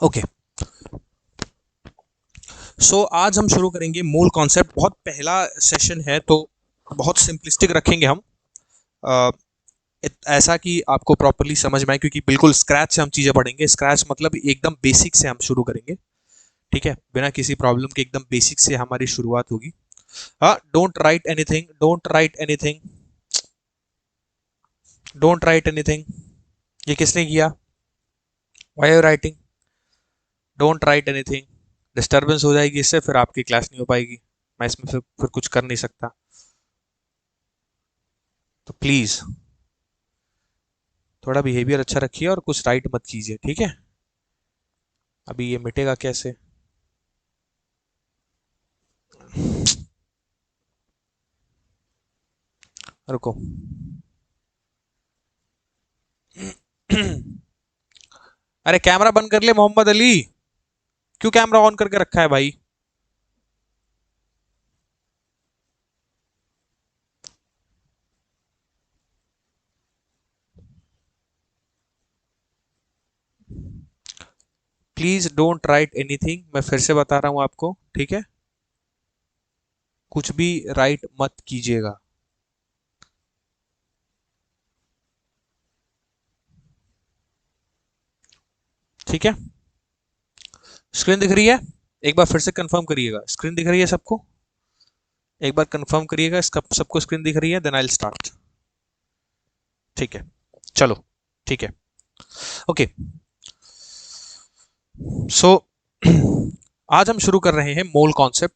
Okay, सो आज हम शुरू करेंगे मूल कॉन्सेप्ट। बहुत पहला सेशन है तो बहुत सिंपलिस्टिक रखेंगे हम। अ, ऐसा कि आपको प्रॉपरली समझ में आए, क्योंकि बिल्कुल स्क्रैच से हम चीज़ें पढ़ेंगे। स्क्रैच मतलब एकदम बेसिक से हम शुरू करेंगे, ठीक है, बिना किसी प्रॉब्लम के एकदम बेसिक से हमारी शुरुआत होगी। हाँ, don't write anything, don't write anything, don't write anything. ये किसने किया? Why are writing? Don't write anything. Disturbance हो जाएगी इससे, फिर आपकी क्लास नहीं हो पाएगी। मैं इसमें फिर कुछ कर नहीं सकता। तो प्लीज़ थोड़ा बिहेवियर अच्छा रखिए और कुछ राइट मत कीजिए, ठीक है। अभी ये मिटेगा कैसे? रुको। अरे कैमरा बंद कर ले मोहम्मद अली। क्यों कैमरा ऑन करके रखा है भाई? प्लीज डोंट राइट एनीथिंग, मैं फिर से बता रहा हूं आपको, ठीक है। कुछ भी राइट मत कीजिएगा। ठीक है। स्क्रीन दिख रही है? एक बार फिर से कंफर्म करिएगा, स्क्रीन दिख रही है सबको? एक बार कंफर्म करिएगा, सबको स्क्रीन दिख रही है, देन आई विल स्टार्ट। ठीक है, चलो, ठीक है। ओके, सो आज हम शुरू कर रहे हैं मोल कॉन्सेप्ट।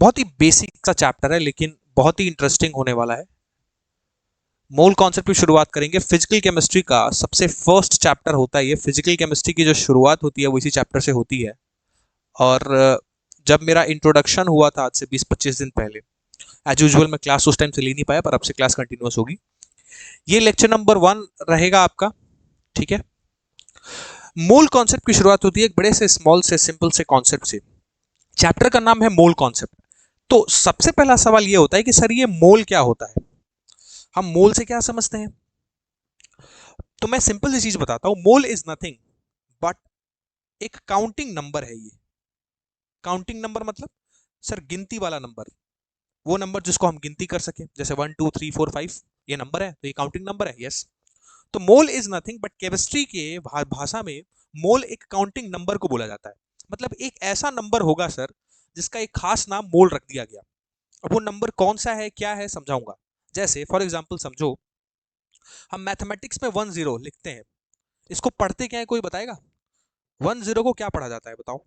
बहुत ही बेसिक सा चैप्टर है, लेकिन बहुत ही इंटरेस्टिंग होने वाला है। मोल कॉन्सेप्ट की शुरुआत करेंगे। फिजिकल केमिस्ट्री का सबसे फर्स्ट चैप्टर होता है ये। फिजिकल केमिस्ट्री की जो शुरुआत होती है वो इसी चैप्टर से होती है। और जब मेरा इंट्रोडक्शन हुआ था आज से 20-25 दिन पहले, एज यूजुअल मैं क्लास उस टाइम से ले नहीं पाया, पर अब से क्लास कंटिन्यूस होगी। ये लेक्चर नंबर 1 रहेगा आपका, ठीक है। मोल कॉन्सेप्ट की शुरुआत होती है एक बड़े से स्मॉल से सिंपल से कॉन्सेप्ट से। चैप्टर का नाम है मोल कॉन्सेप्ट। तो सबसे पहला सवाल ये होता है कि सर ये मोल क्या होता है? हम मोल से क्या समझते हैं? तो मैं सिंपल सी चीज बताता हूं। मोल इज नथिंग बट एक काउंटिंग नंबर है ये। काउंटिंग नंबर मतलब सर गिनती वाला नंबर। वो नंबर जिसको हम गिनती कर सके, जैसे 1 2 3 4 5। ये नंबर है तो ये काउंटिंग नंबर है, यस। तो mole is nothing but chemistry के भाषा में मोल एक काउंटिंग नंबर को बोला जाता है। मतलब एक ऐसा नंबर होगा सर जिसका एक खास नाम मोल रख दिया गया। अब वो नंबर कौन सा है, क्या है, समझाऊंगा। जैसे फॉर एग्जाम्पल समझो, हम मैथमेटिक्स में 10 लिखते हैं। इसको पढ़ते क्या है, कोई बताएगा? 10 को क्या पढ़ा जाता है, बताओ।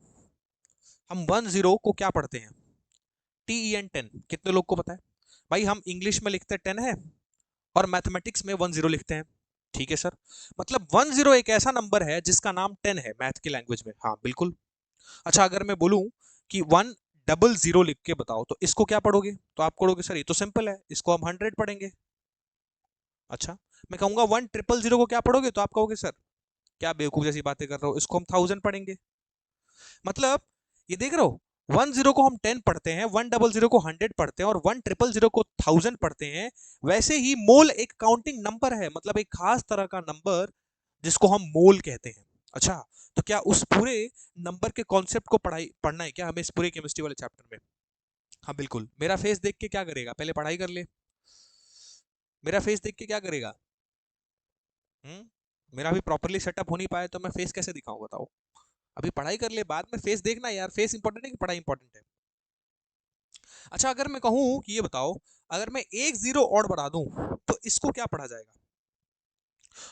हम 10 को क्या पढ़ते हैं? TEN, 10। कितने लोग को पता है? भाई हम इंग्लिश में लिखते 10 है, और मैथमेटिक्स में 10 लिखते हैं। ठीक है सर। मतलब 10 एक ऐसा नंबर है जिसका नाम 10 है मैथ की लैंग्वेज में, हाँ बिल्कुल। अच्छा, अगर मैं बोलूं कि 100 लिख के बताओ तो इसको क्या पढ़ोगे? तो आप पढ़ोगे सर ये तो सिंपल है, इसको हम 100 पढ़ेंगे। अच्छा, मैं कहूंगा 100 को क्या पढ़ोगे? तो आप कहोगे सर क्या बेवकूफ जैसी बातें कर रहे हो, इसको हम 1000 पढ़ेंगे। मतलब ये देख रहे हो, 10 को हम 10 पढ़ते हैं, 100 को 100 पढ़ते हैं, और 100 को 1000 पढ़ते हैं। वैसे ही मोल एक काउंटिंग नंबर है, मतलब एक खास तरह का नंबर जिसको हम मोल कहते हैं। अच्छा, तो क्या उस पूरे नंबर के कॉन्सेप्ट को पढ़ना है क्या हमें इस पूरे केमिस्ट्री वाले चैप्टर में? हाँ बिल्कुल। मेरा फेस देख के क्या करेगा? पहले पढ़ाई कर ले। मेरा फेस देख के क्या करेगा? मेरा अभी प्रॉपरली सेटअप हो नहीं पाया तो मैं फेस कैसे दिखाऊं, बताओ। अभी पढ़ाई कर ले, बाद में फेस देखना यार। फेस इंपॉर्टेंट है कि पढ़ाई इंपॉर्टेंट है? अच्छा, अगर मैं कहूं कि ये बताओ, अगर मैं एक जीरो और बढ़ा दूं तो इसको क्या पढ़ा जाएगा?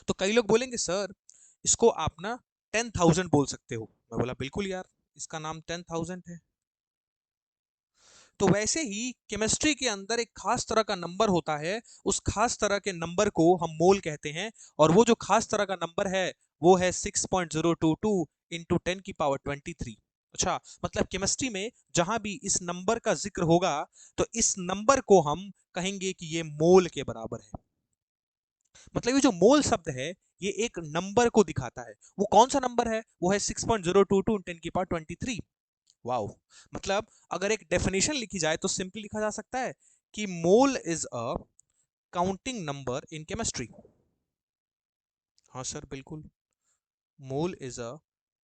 तो कई लोग बोलेंगे सर इसको आप ना 10,000 बोल सकते हो। मैं बोला बिल्कुल यार, इसका नाम 10,000 है। तो वैसे ही केमिस्ट्री के अंदर एक खास तरह का नंबर होता है। उस खास तरह के नंबर को हम मोल कहते हैं। और वो जो खास तरह का नंबर है वो है 6.022 इंटू 10 की पावर 23। अच्छा, मतलब केमिस्ट्री में जहां भी इस नंबर का जिक्र होगा तो इस नंबर को हम कहेंगे कि ये मोल के बराबर है। मतलब ये जो मोल शब्द है ये एक नंबर को दिखाता है। वो कौन सा नंबर है? वो है 6.022 10 की पावर 23। वाओ। मतलब अगर एक डेफिनेशन लिखी जाए तो सिंपली लिखा जा सकता है कि mole is a counting number in chemistry. हाँ सर बिल्कुल, mole is a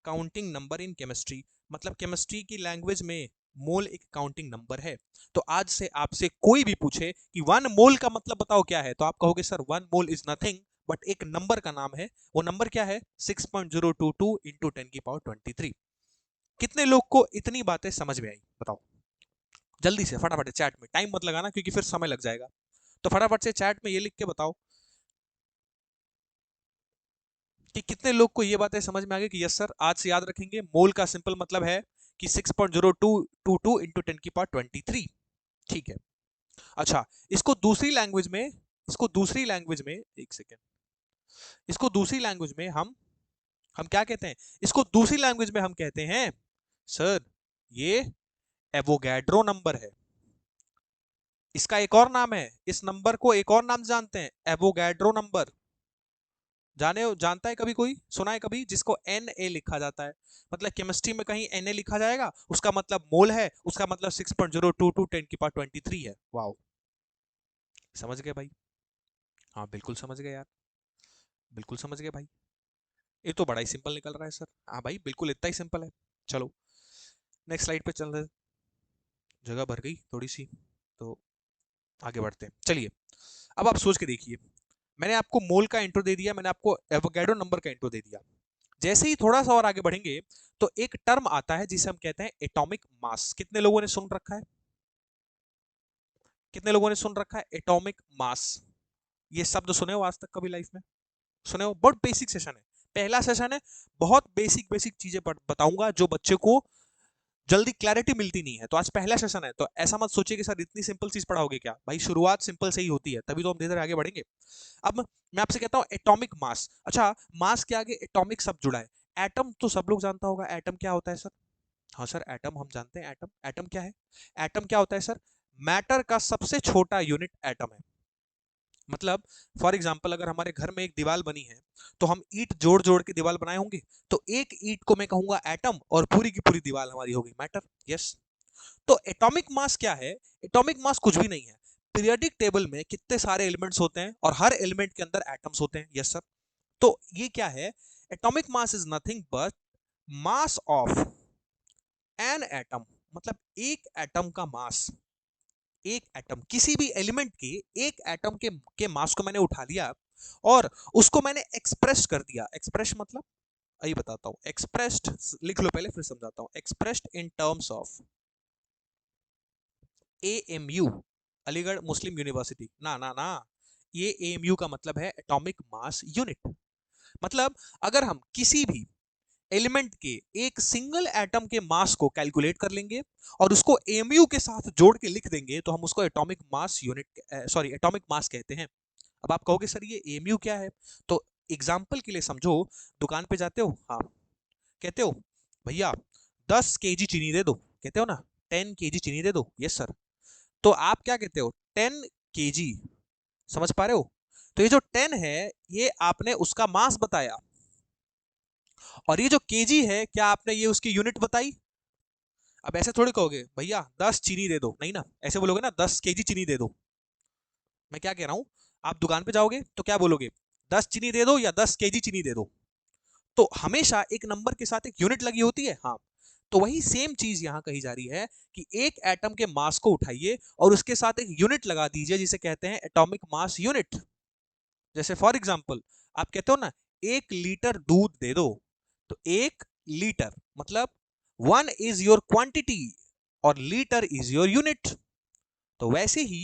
counting number in chemistry, मतलब केमिस्ट्री की लैंग्वेज में मोल एक काउंटिंग नंबर है। तो आज से आपसे कोई भी पूछे कि 1 मोल का मतलब बताओ क्या है, तो आप कहोगे sir 1 mole is nothing but एक नंबर का नाम है। वो नंबर क्या है? 6.022 इंटू 10⁻23। कितने लोग को इतनी बातें समझ में आई बताओ? जल्दी से फटाफट चैट में, टाइम मत लगाना क्योंकि फिर समय लग जाएगा। तो फटाफट से चैट में ये लिख के बताओ कि कितने लोग को ये बातें समझ में आ गई कि यस सर आज से याद रखेंगे मोल का सिंपल मतलब है कि 6.0222 इंटू 10⁻23। ठीक है। अच्छा, इसको दूसरी लैंग्वेज में एक सेकेंड, इसको दूसरी लैंग्वेज में हम क्या कहते हैं? इसको दूसरी लैंग्वेज में हम कहते हैं सर ये एवोगैड्रो नंबर है। इसका एक और नाम है, इस नंबर को एक और नाम जानते हैं, एवोगैड्रो नंबर। जानता है कभी कोई? सुना है कभी जिसको Na लिखा जाता है? मतलब केमिस्ट्री में कहीं Na लिखा जाएगा, उसका मतलब मोल है, उसका मतलब 6.022 10⁻23 है। वाओ, समझ गए भाई? हाँ बिल्कुल समझ गए यार, बिल्कुल समझ गए भाई। ये तो बड़ा ही सिंपल निकल रहा है सर। हाँ भाई बिल्कुल इतना ही सिंपल है। चलो नेक्स्ट स्लाइड पे चल रहे, जगह भर गई थोड़ी सी, तो आगे बढ़ते हैं। चलिए अब आप सोच के देखिए, मैंने आपको मोल का इंट्रो दे दिया, मैंने आपको एवोगैड्रो नंबर का इंट्रो दे दिया। जैसे ही थोड़ा सा और आगे बढ़ेंगे तो एक टर्म आता है जिसे हम कहते हैं एटॉमिक मास। कितने लोगों ने सुन रखा है? कितने लोगों ने सुन रखा है एटॉमिक मास? ये शब्द सुने हो आज तक कभी लाइफ में? सुने हो? बहुत बेसिक सेशन है, पहला सेशन है। बहुत बेसिक बेसिक चीजें बताऊंगा जो बच्चे को जल्दी क्लैरिटी मिलती नहीं है। तो आज पहला सेशन है, तो ऐसा मत सोचिए कि सर इतनी सिंपल चीज पढ़ाओगे क्या। भाई शुरुआत सिंपल से ही होती है, तभी तो हम धीरे धीरे आगे बढ़ेंगे। अब मैं आपसे कहता हूं एटॉमिक मास। अच्छा, मास के आगे एटॉमिक शब्द जुड़ा है। एटम तो सब लोग जानता होगा, एटम क्या होता है सर? हाँ सर एटम हम जानते हैं। एटम एटम क्या है? एटम क्या होता है सर? मैटर का सबसे छोटा यूनिट एटम है। मतलब फॉर एग्जाम्पल अगर हमारे घर में एक दीवार बनी है तो हम ईंट जोड़ जोड़ के दीवार बनाए होंगे, तो एक ईंट को मैं कहूंगा एटम और पूरी की पूरी दीवार हमारी होगी मैटर। यस। तो एटॉमिक मास क्या है? एटॉमिक मास कुछ भी नहीं है। पीरियोडिक टेबल में कितने सारे एलिमेंट्स होते हैं और हर एलिमेंट के अंदर एटम्स होते हैं। Yes sir. तो ये क्या है? Atomic mass is nothing but mass of an atom. मतलब एक एटम का मास, एक एटम किसी भी एलिमेंट के, एक एटम के मास को मैंने उठा लिया और उसको मैंने एक्सप्रेस कर दिया। एक्सप्रेस मतलब यही बताता हूं, एक्सप्रेस्ड लिख लो पहले फिर समझाता हूं। Expressed in terms of AMU, Aligarh Muslim university. ना ना ना, ये AMU का मतलब है एटॉमिक मास यूनिट। मतलब अगर हम किसी भी एलिमेंट के एक सिंगल एटम के मास को कैलकुलेट कर लेंगे और उसको एमयू के साथ जोड़ के लिख देंगे तो हम उसको atomic mass unit, sorry atomic mass कहते हैं। अब आप कहोगे सर ये एमयू क्या है? तो एग्जाम्पल के लिए समझो, दुकान पे जाते हो, हाँ, कहते हो भैया 10 kg चीनी दे दो, कहते हो ना, 10 kg चीनी दे दो। Yes sir. तो आप क्या कहते हो? 10 kg। समझ पा रहे हो? तो ये जो 10 है ये आपने उसका मास बताया, और ये जो केजी है क्या आपने ये उसकी यूनिट बताई? अब ऐसे थोड़ी कहोगे भैया 10 चीनी दे दो, नहीं ना, ऐसे बोलोगे ना 10 kg चीनी दे दो। मैं क्या कह रहा हूं, आप दुकान पे जाओगे तो क्या बोलोगे? 10 चीनी दे दो या 10 kg चीनी दे दो। तो हमेशा एक नंबर के साथ एक यूनिट लगी होती है। हाँ, तो वही सेम चीज यहां कही जा रही है कि एक एटम के मास को उठाइए और उसके साथ एक यूनिट लगा दीजिए जिसे कहते हैं एटॉमिक मास यूनिट। जैसे फॉर एग्जाम्पल आप कहते हो ना 1 लीटर दूध दे दो, तो 1 लीटर मतलब 1 इज योर क्वांटिटी और लीटर इज योर यूनिट। तो वैसे ही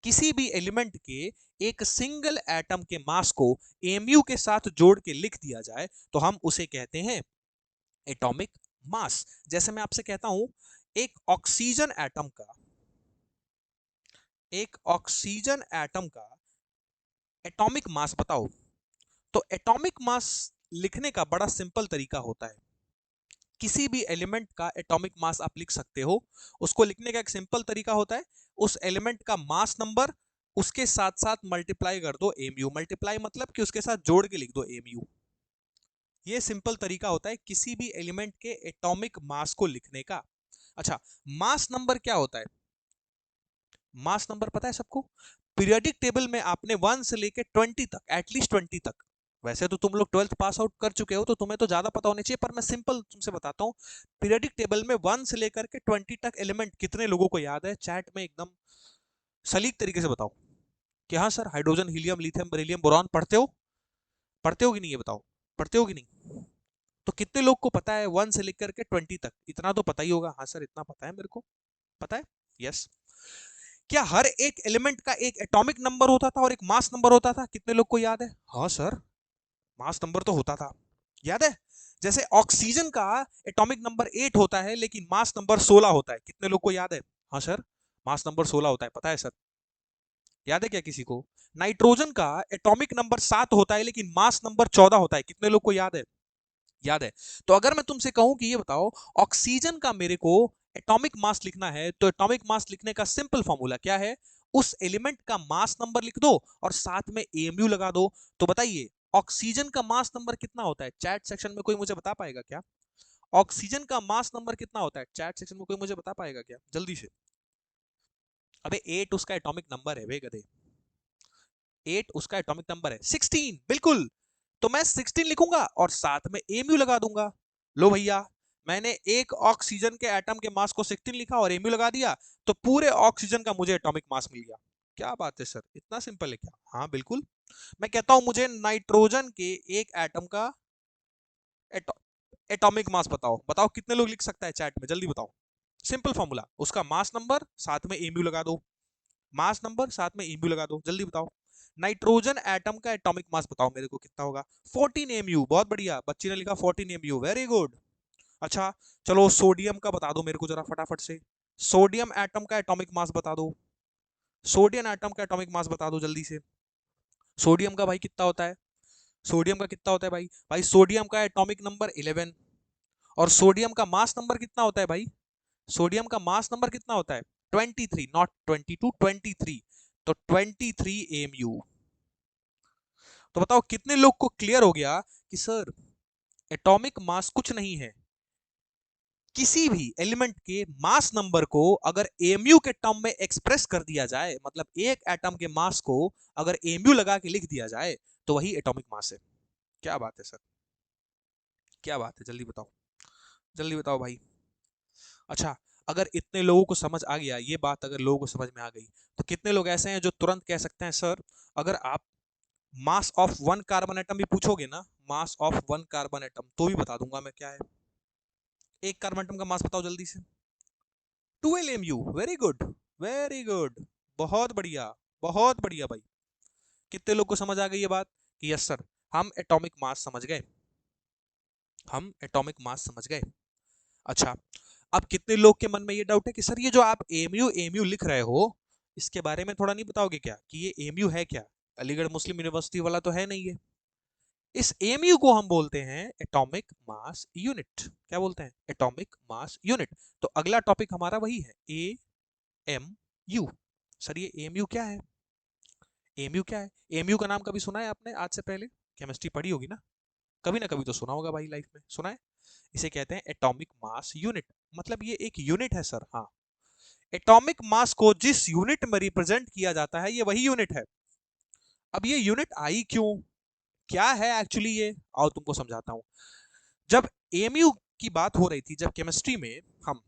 किसी भी एलिमेंट के एक सिंगल एटम के मास को एमयू के साथ जोड़ के लिख दिया जाए तो हम उसे कहते हैं एटॉमिक मास। जैसे मैं आपसे कहता हूं एक ऑक्सीजन एटम का, एक ऑक्सीजन एटम का एटॉमिक मास बताओ। तो एटॉमिक मास लिखने का बड़ा सिंपल तरीका होता है। किसी भी एलिमेंट का एटॉमिक मास आप लिख सकते हो, उसको लिखने का एक सिंपल तरीका होता है, उस एलिमेंट का मास नंबर उसके साथ साथ मल्टीप्लाई कर दो एमयू। मल्टीप्लाई मतलब कि उसके साथ जोड़ के लिख दो एमयू। ये सिंपल तरीका होता है किसी भी एलिमेंट के एटॉमिक मास को लिखने का। अच्छा, मास नंबर क्या होता है? मास नंबर पता है सबको? पीरियोडिक टेबल में आपने 1 से लेकर 20 तक, एटलीस्ट 20 तक वैसे तो तुम लोग 12th पास आउट कर चुके हो तो तुम्हें तो ज्यादा पता होना चाहिए, पर मैं सिंपल तुमसे बताता हूँ। पीरियोडिक टेबल में 1 से लेकर के 20 तक एलिमेंट कितने लोगों को याद है? चैट में एकदम सलीक तरीके से बताओ कि हाँ sir, hydrogen, helium, lithium, beryllium, boron पढ़ते हो? पढ़ते हो कि नहीं, ये बताओ, पढ़ते हो कि नहीं? तो कितने लोग को पता है 1 से लेकर के 20 तक? इतना तो पता ही होगा। हाँ सर, इतना पता है मेरे को। पता है? यस। क्या हर एक एलिमेंट का एक एटॉमिक नंबर होता था और एक मास नंबर होता था? कितने लोग को याद है? हाँ सर, मास नंबर तो होता था, याद है? जैसे ऑक्सीजन का एटॉमिक नंबर 8 होता है लेकिन मास नंबर 16 होता है। कितने लोग को याद है? हाँ सर, मास नंबर 16 होता है, पता है सर? याद है क्या किसी को? नाइट्रोजन का एटॉमिक नंबर 7 होता है लेकिन मास नंबर 14 होता है। कितने लोग को याद है? याद है। तो अगर मैं तुमसे कहूं कि ये बताओ, ऑक्सीजन का मेरे को एटॉमिक मास लिखना है, तो एटॉमिक मास लिखने का सिंपल फॉर्मूला क्या है? उस एलिमेंट का मास नंबर लिख दो और साथ में एमयू लगा दो। तो बताइए, ऑक्सीजन का मास नंबर कितना होता है? चैट सेक्शन में कोई मुझे बता पाएगा क्या? ऑक्सीजन का मास नंबर कितना होता है? चैट सेक्शन में कोई मुझे बता पाएगा क्या, जल्दी से? अबे 8 उसका एटॉमिक नंबर है वे गधे। 8 उसका एटॉमिक नंबर है। 16, बिल्कुल। तो मैं 16 लिखूंगा और साथ में एमयू लगा दूंगा। लो भैया, मैंने एक ऑक्सीजन के एटम के मास को 16 लिखा और एमयू लगा दिया, तो पूरे ऑक्सीजन का मुझे एटॉमिक मास मिल गया। क्या बात है सर, इतना सिंपल है क्या? हाँ बिल्कुल। मैं कहता हूं मुझे नाइट्रोजन के एक एटम का एटो, एटॉमिक मास बताओ। बताओ कितने लोग लिख सकता है चैट में, जल्दी बताओ। सिंपल फॉर्मूला, उसका मास नंबर साथ में एमयू लगा दो। मास नंबर साथ में एमयू लगा दो, जल्दी बताओ। नाइट्रोजन एटम का एटॉमिक मास बताओ मेरे को कितना होगा? 14 एमयू। बहुत बढ़िया, बच्ची ने लिखा 14 एमयू, वेरी गुड। अच्छा, चलो सोडियम का बता दो मेरे को जरा फटाफट से। सोडियम एटम का एटॉमिक मास बता दो। सोडियम एटम का एटॉमिक मास बता दो जल्दी से। सोडियम का भाई कितना होता है? सोडियम का कितना होता है भाई? भाई सोडियम का एटॉमिक नंबर 11। और सोडियम का मास नंबर कितना होता है भाई? सोडियम का मास नंबर कितना होता है? 23, नॉट 22, 23। तो 23 एमयू। तो बताओ कितने लोग को क्लियर हो गया कि सर, एटॉमिक मास कुछ नहीं है, किसी भी एलिमेंट के मास नंबर को अगर एमयू के टर्म में एक्सप्रेस कर दिया जाए, मतलब एक एटम के मास को अगर एमयू लगा के लिख दिया जाए, तो वही एटॉमिक मास है। क्या बात है सर, क्या बात है, जल्दी बताओ, जल्दी बताओ भाई। अच्छा, अगर इतने लोगों को समझ आ गया ये बात, अगर लोगों को समझ में आ गई, तो कितने लोग ऐसे हैं जो तुरंत कह सकते हैं सर, अगर आप mass of one carbon atom भी पूछोगे ना, mass of one carbon atom, तो भी बता दूंगा मैं क्या है। एक कार्बन एटम का मास बताओ जल्दी से। 12 MU, very good, very good, बहुत बढ़िया, बहुत बढ़िया भाई। कितने लोग को समझ आ गई ये बात कि यस सर, हम एटॉमिक मास समझ गए, हम एटॉमिक मास समझ गए। अच्छा, अब कितने लोग के मन में ये डाउट है कि सर ये जो आप एमयू एमयू लिख रहे हो, इसके बारे में थोड़ा नहीं बताओगे क्या कि ये एमयू है क्या? अलीगढ़ मुस्लिम यूनिवर्सिटी वाला तो है नहीं ये। इस एमयू को हम बोलते हैं एटॉमिक मास यूनिट। क्या बोलते हैं? Atomic mass unit. तो अगला टॉपिक हमारा वही है, ए एम यू। सर ये एमयू क्या है? एमयू क्या है? एमयू का नाम कभी सुना है आपने आज से पहले? केमिस्ट्री पढ़ी होगी ना कभी तो सुना होगा भाई, लाइफ में सुना है। इसे कहते हैं एटॉमिक मास यूनिट। मतलब ये एक यूनिट है सर। हाँ, एटॉमिक मास को जिस यूनिट में रिप्रेजेंट किया जाता है ये वही यूनिट है। अब ये यूनिट आई क्यों, क्या है एक्चुअली ये, आओ तुमको समझाता हूं। जब एमयू की बात हो रही थी, जब केमिस्ट्री में हम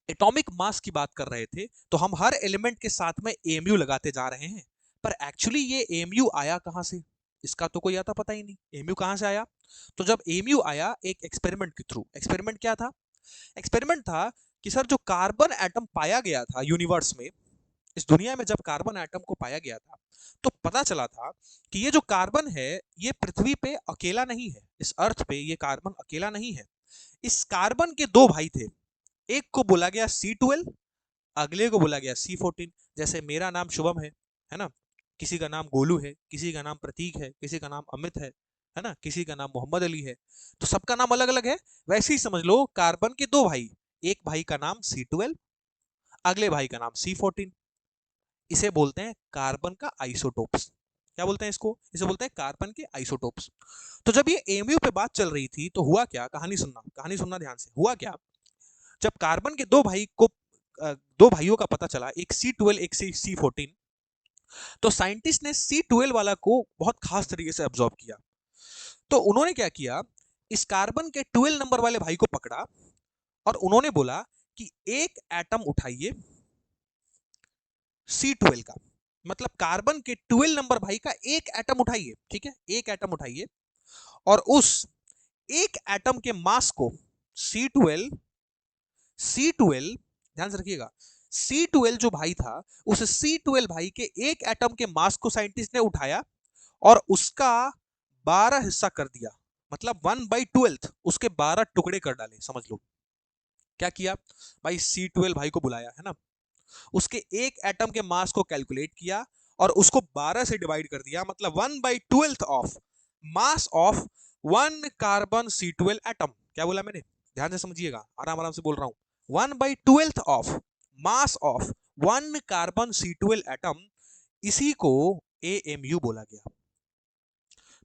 एटॉमिक मास की बात कर रहे थे, तो हम हर एलिमेंट के साथ में एमयू लगाते जा रहे हैं। पर एक्चुअली ये एमयू आया कहां से, इसका तो कोई आता पता ही नहीं, एमयू कहां से आया। तो जब एमयू आया एक एक्सपेरिमेंट के थ्रू। एक्सपेरिमेंट क्या था? एक्सपेरिमेंट था कि सर जो कार्बन एटम पाया गया था यूनिवर्स में, इस दुनिया में जब कार्बन एटम को पाया गया था, तो पता चला था कि ये जो कार्बन है, ये पृथ्वी पे अकेला नहीं है, इस अर्थ पे ये कार्बन अकेला नहीं है। इस कार्बन के दो भाई थे, एक को बोला गया C12, अगले को बोला गया C14। जैसे मेरा नाम शुभम है ना, किसी का नाम गोलू है, किसी का नाम प्रतीक है, किसी का नाम अमित है ना, किसी का नाम मोहम्मद अली है। तो सबका नाम अलग अलग है। वैसे ही समझ लो कार्बन के दो भाई, एक भाई का नाम C12, अगले भाई का नाम C14। इसे बोलते हैं कार्बन का आइसोटोप्स। क्या बोलते हैं इसको? इसे बोलते हैं कार्बन के आइसोटोप्स। तो जब ये एमयू पे बात चल रही थी तो हुआ क्या, कहानी सुनना, कहानी सुनना ध्यान से। हुआ क्या, जब कार्बन के दो भाई को दो भाइयों का पता चला, एक C12 एक C14, तो साइंटिस्ट ने C12 वाला को बहुत खास तरीके से ऑब्जर्व किया। तो उन्होंने क्या किया, इस कार्बन के 12 नंबर वाले भाई को पकड़ा और उन्होंने बोला कि एक एटम उठाइए C12 का, मतलब कार्बन के 12 नंबर भाई का एक एटम उठाइए, ठीक है, एक एटम उठाइए और उस एक एटम के मास को C12 ध्यान से रखिएगा, C12 जो भाई था, उस C12 भाई के एक एटम के मास को साइंटिस्ट ने उठाया और उसका 12 हिस्सा कर दिया, मतलब 1/12 उसके 12 टुकड़े कर डाले। समझ लो क्या किया भाई, C12 भाई को बुलाया है ना, उसके एक एटम के मास को कैलकुलेट किया और उसको 12 से डिवाइड कर दिया, मतलब 1/12 of mass of 1 carbon C12 atom. क्या बोला मैंने, ध्यान से समझिएगा, आराम आराम से बोल रहा हूं। 1/12 of mass of 1 carbon C12 atom, इसी को AMU बोला गया।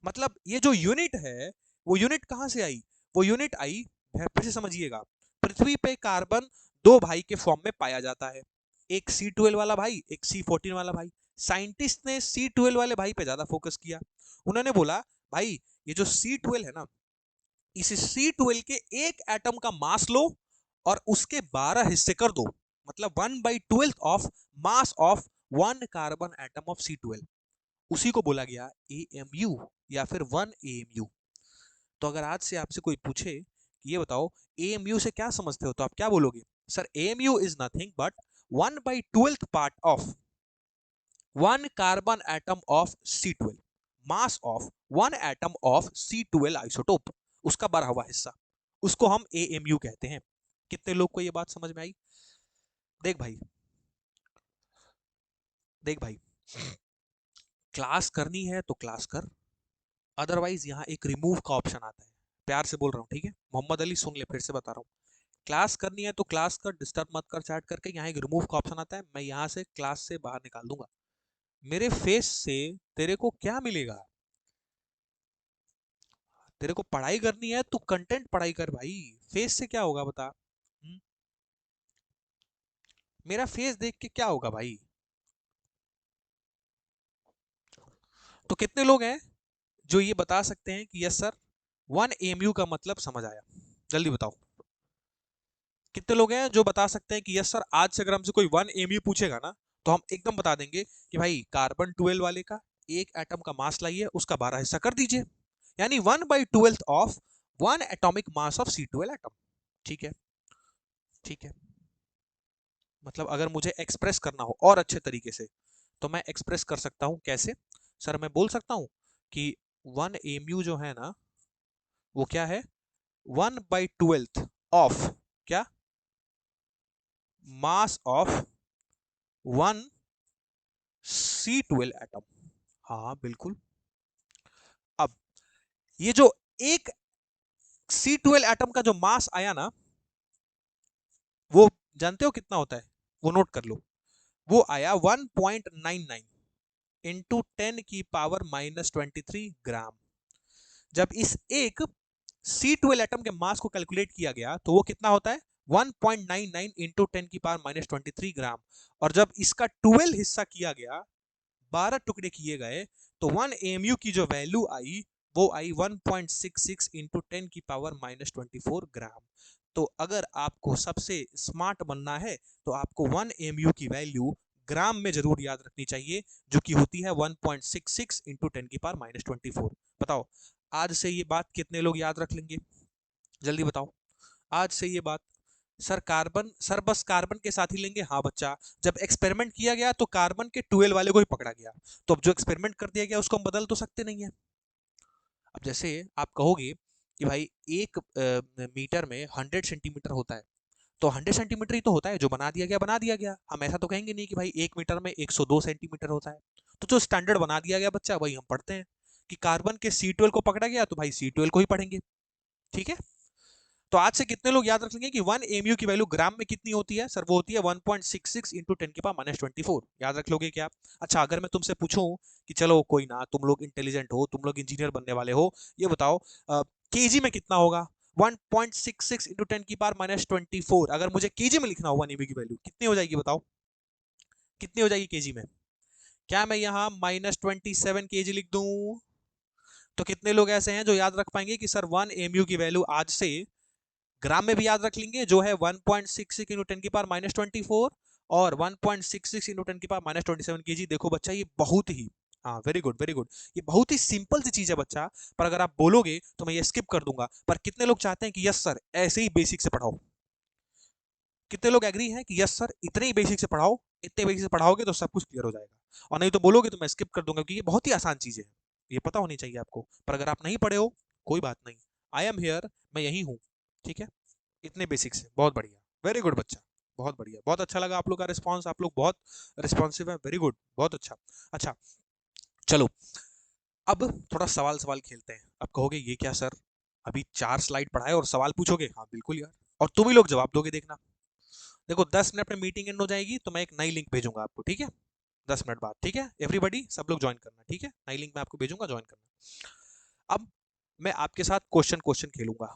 मतलब ये जो यूनिट है, वो यूनिट कहां से आई, वो यूनिट आई, फिर से समझिएगा, पृथ्वी पे कार्बन दो भाई के फॉर्म में पाया जाता है, एक C12 वाला भाई, एक C14 वाला भाई। साइंटिस्ट ने C12 वाले भाई पे ज्यादा फोकस किया। उन्होंने बोला भाई ये जो C12 है ना, इस C12 के एक एटम का मास लो और उसके 12 हिस्से कर दो, मतलब 1/12 of mass of 1 carbon atom of C12, उसी को बोला गया AMU या फिर 1 AMU। तो अगर आज से आपसे कोई पूछे कि ये बताओ AMU से क्या समझते हो, तो आप क्या बोलोगे, sir AMU is nothing but 1/12 part of 1 carbon atom of C12, mass of 1 atom of C12 isotope, उसका 12वां हिस्सा, उसको हम AMU कहते हैं। कितने लोग को ये बात समझ में आई? देख भाई, देख भाई, क्लास करनी है तो क्लास कर, अदरवाइज यहाँ एक रिमूव का ऑप्शन आता है। प्यार से बोल रहा हूँ, ठीक है मोहम्मद अली, सुन ले, फिर से बता रहा हूँ, क्लास करनी है तो क्लास कर, डिस्टर्ब मत कर चैट करके। यहाँ एक रिमूव का ऑप्शन आता है, मैं यहाँ से क्लास से बाहर निकाल दूंगा। मेरे फेस से तेरे को क्या मिलेगा, तेरे को पढ़ाई करनी है तो कंटेंट पढ़ाई कर भाई, फेस से क्या होगा बता। मेरा फेस देख के क्या होगा भाई? तो कितने लोग हैं जो ये बता सकते हैं कि यस सर 1 AMU का मतलब समझ आया? जल्दी बताओ, कितने लोग हैं जो बता सकते हैं कि यस सर आज से अगर हमसे कोई 1 AMU पूछेगा ना, तो हम एकदम बता देंगे कि भाई कार्बन 12 वाले का एक एटम का मास लाइए, उसका 12 हिस्सा कर दीजिए, यानी 1/12 of 1 atomic mass of C12 atom. ठीक है, ठीक है, मतलब अगर मुझे एक्सप्रेस करना हो और अच्छे तरीके से, तो मैं एक्सप्रेस कर सकता हूं कैसे, सर मैं बोल सकता हूं कि 1 AMU जो है ना, वो क्या है, 1/12 ऑफ क्या, मास ऑफ 1 C12 एटम। हाँ बिल्कुल। अब ये जो एक C12 एटम का जो मास आया ना, वो जानते हो कितना होता है, वो नोट कर लो, वो आया 1.99 इंटू 10⁻⁻23 ग्राम। जब इस एक C12 एटम के मास को कैलकुलेट किया गया तो वो कितना होता है, 1.99 इंटू 10⁻⁻23 ग्राम। और जब इसका 12 हिस्सा किया गया, 12 टुकड़े किए गए, तो 1 AMU की जो वैल्यू आई, वो आई 1.66 इंटू 10⁻⁻24 ग्राम। तो अगर आपको सबसे स्मार्ट बनना है तो आपको 1 AMU की वैल्यू ग्राम में जरूर याद रखनी चाहिए, जो कि होती है 1.66 इंटू 10⁻⁻24। बताओ आज से ये बात कितने लोग याद रख लेंगे, जल्दी बताओ आज से ये बात। सर कार्बन, सर बस कार्बन के साथ ही लेंगे, हाँ बच्चा, जब एक्सपेरिमेंट किया गया तो कार्बन के 12 वाले को ही पकड़ा गया, तो अब जो एक्सपेरिमेंट कर दिया गया उसको हम बदल तो सकते नहीं है। अब जैसे आप कहोगे कि भाई एक मीटर में 100 सेंटीमीटर होता है, तो 100 सेंटीमीटर ही तो होता है, जो बना दिया गया बना दिया गया, हम ऐसा तो कहेंगे नहीं कि भाई 1 मीटर में 102 सेंटीमीटर होता है। तो जो स्टैंडर्ड बना दिया गया बच्चा, वही हम पढ़ते हैं, कि कार्बन के C12 को पकड़ा गया तो भाई C12 को ही पढ़ेंगे। ठीक है, तो आज से कितने लोग याद रख लेंगे कि 1 AMU की वैल्यू ग्राम में कितनी होती है, सर वो होती है 1.66 इंटू 10⁻⁻24। याद रख लोगे क्या? अच्छा अगर मैं तुमसे पूछूं कि चलो कोई ना, तुम लोग इंटेलिजेंट हो, तुम लोग इंजीनियर बनने वाले हो, ये बताओ केजी में कितना होगा, 1.66 इंटू 10⁻⁻24, अगर मुझे केजी में लिखना हो 1 AMU की वैल्यू कितनी हो जाएगी बताओ, कितनी हो जाएगी केजी में? क्या मैं यहाँ -27 kg लिख दूं? तो कितने लोग ऐसे हैं जो याद रख पाएंगे कि सर 1 एमयू की वैल्यू आज से ग्राम में भी याद रख लेंगे, जो है 1.66 इंटू 10 की पावर माइनस 24 और 1.66 इंटू 10 की पावर माइनस 27 केजी। देखो बच्चा, ये बहुत ही, हाँ वेरी गुड वेरी गुड, ये बहुत ही सिंपल सी चीज है बच्चा, पर अगर आप बोलोगे तो मैं ये स्किप कर दूंगा। पर कितने लोग चाहते हैं कि यस सर ऐसे ही बेसिक से पढ़ाओ? कितने लोग एग्री हैं कि यस सर इतने ही बेसिक से पढ़ाओ, इतने बेसिक से पढ़ाओगे तो सब कुछ क्लियर हो जाएगा, और नहीं तो बोलोगे तो मैं स्किप कर दूंगा, क्योंकि ये बहुत ही आसान चीजें हैं, ये पता होनी चाहिए आपको। पर अगर आप नहीं पढ़े हो कोई बात नहीं, आई एम हियर, मैं यही हूँ, ठीक है। इतने बेसिक से बहुत बढ़िया, वेरी गुड बच्चा, बहुत बढ़िया, बहुत अच्छा लगा आप लोग का रिस्पॉन्स, आप लोग बहुत रिस्पॉन्सिव है, वेरी गुड, बहुत अच्छा। अच्छा चलो, अब थोड़ा सवाल सवाल खेलते हैं। अब कहोगे ये क्या सर, अभी 4 स्लाइड पढ़ाए और सवाल पूछोगे? हाँ बिल्कुल यार, और तुम ही लोग जवाब दोगे, देखना। देखो 10 मिनट में मीटिंग एंड हो जाएगी, तो मैं एक नई लिंक भेजूंगा आपको, ठीक है? 10 मिनट बाद, ठीक है एवरीबॉडी, सब लोग ज्वाइन करना, ठीक है? नई लिंक मैं आपको भेजूंगा, ज्वाइन करना। अब मैं आपके साथ क्वेश्चन क्वेश्चन खेलूंगा।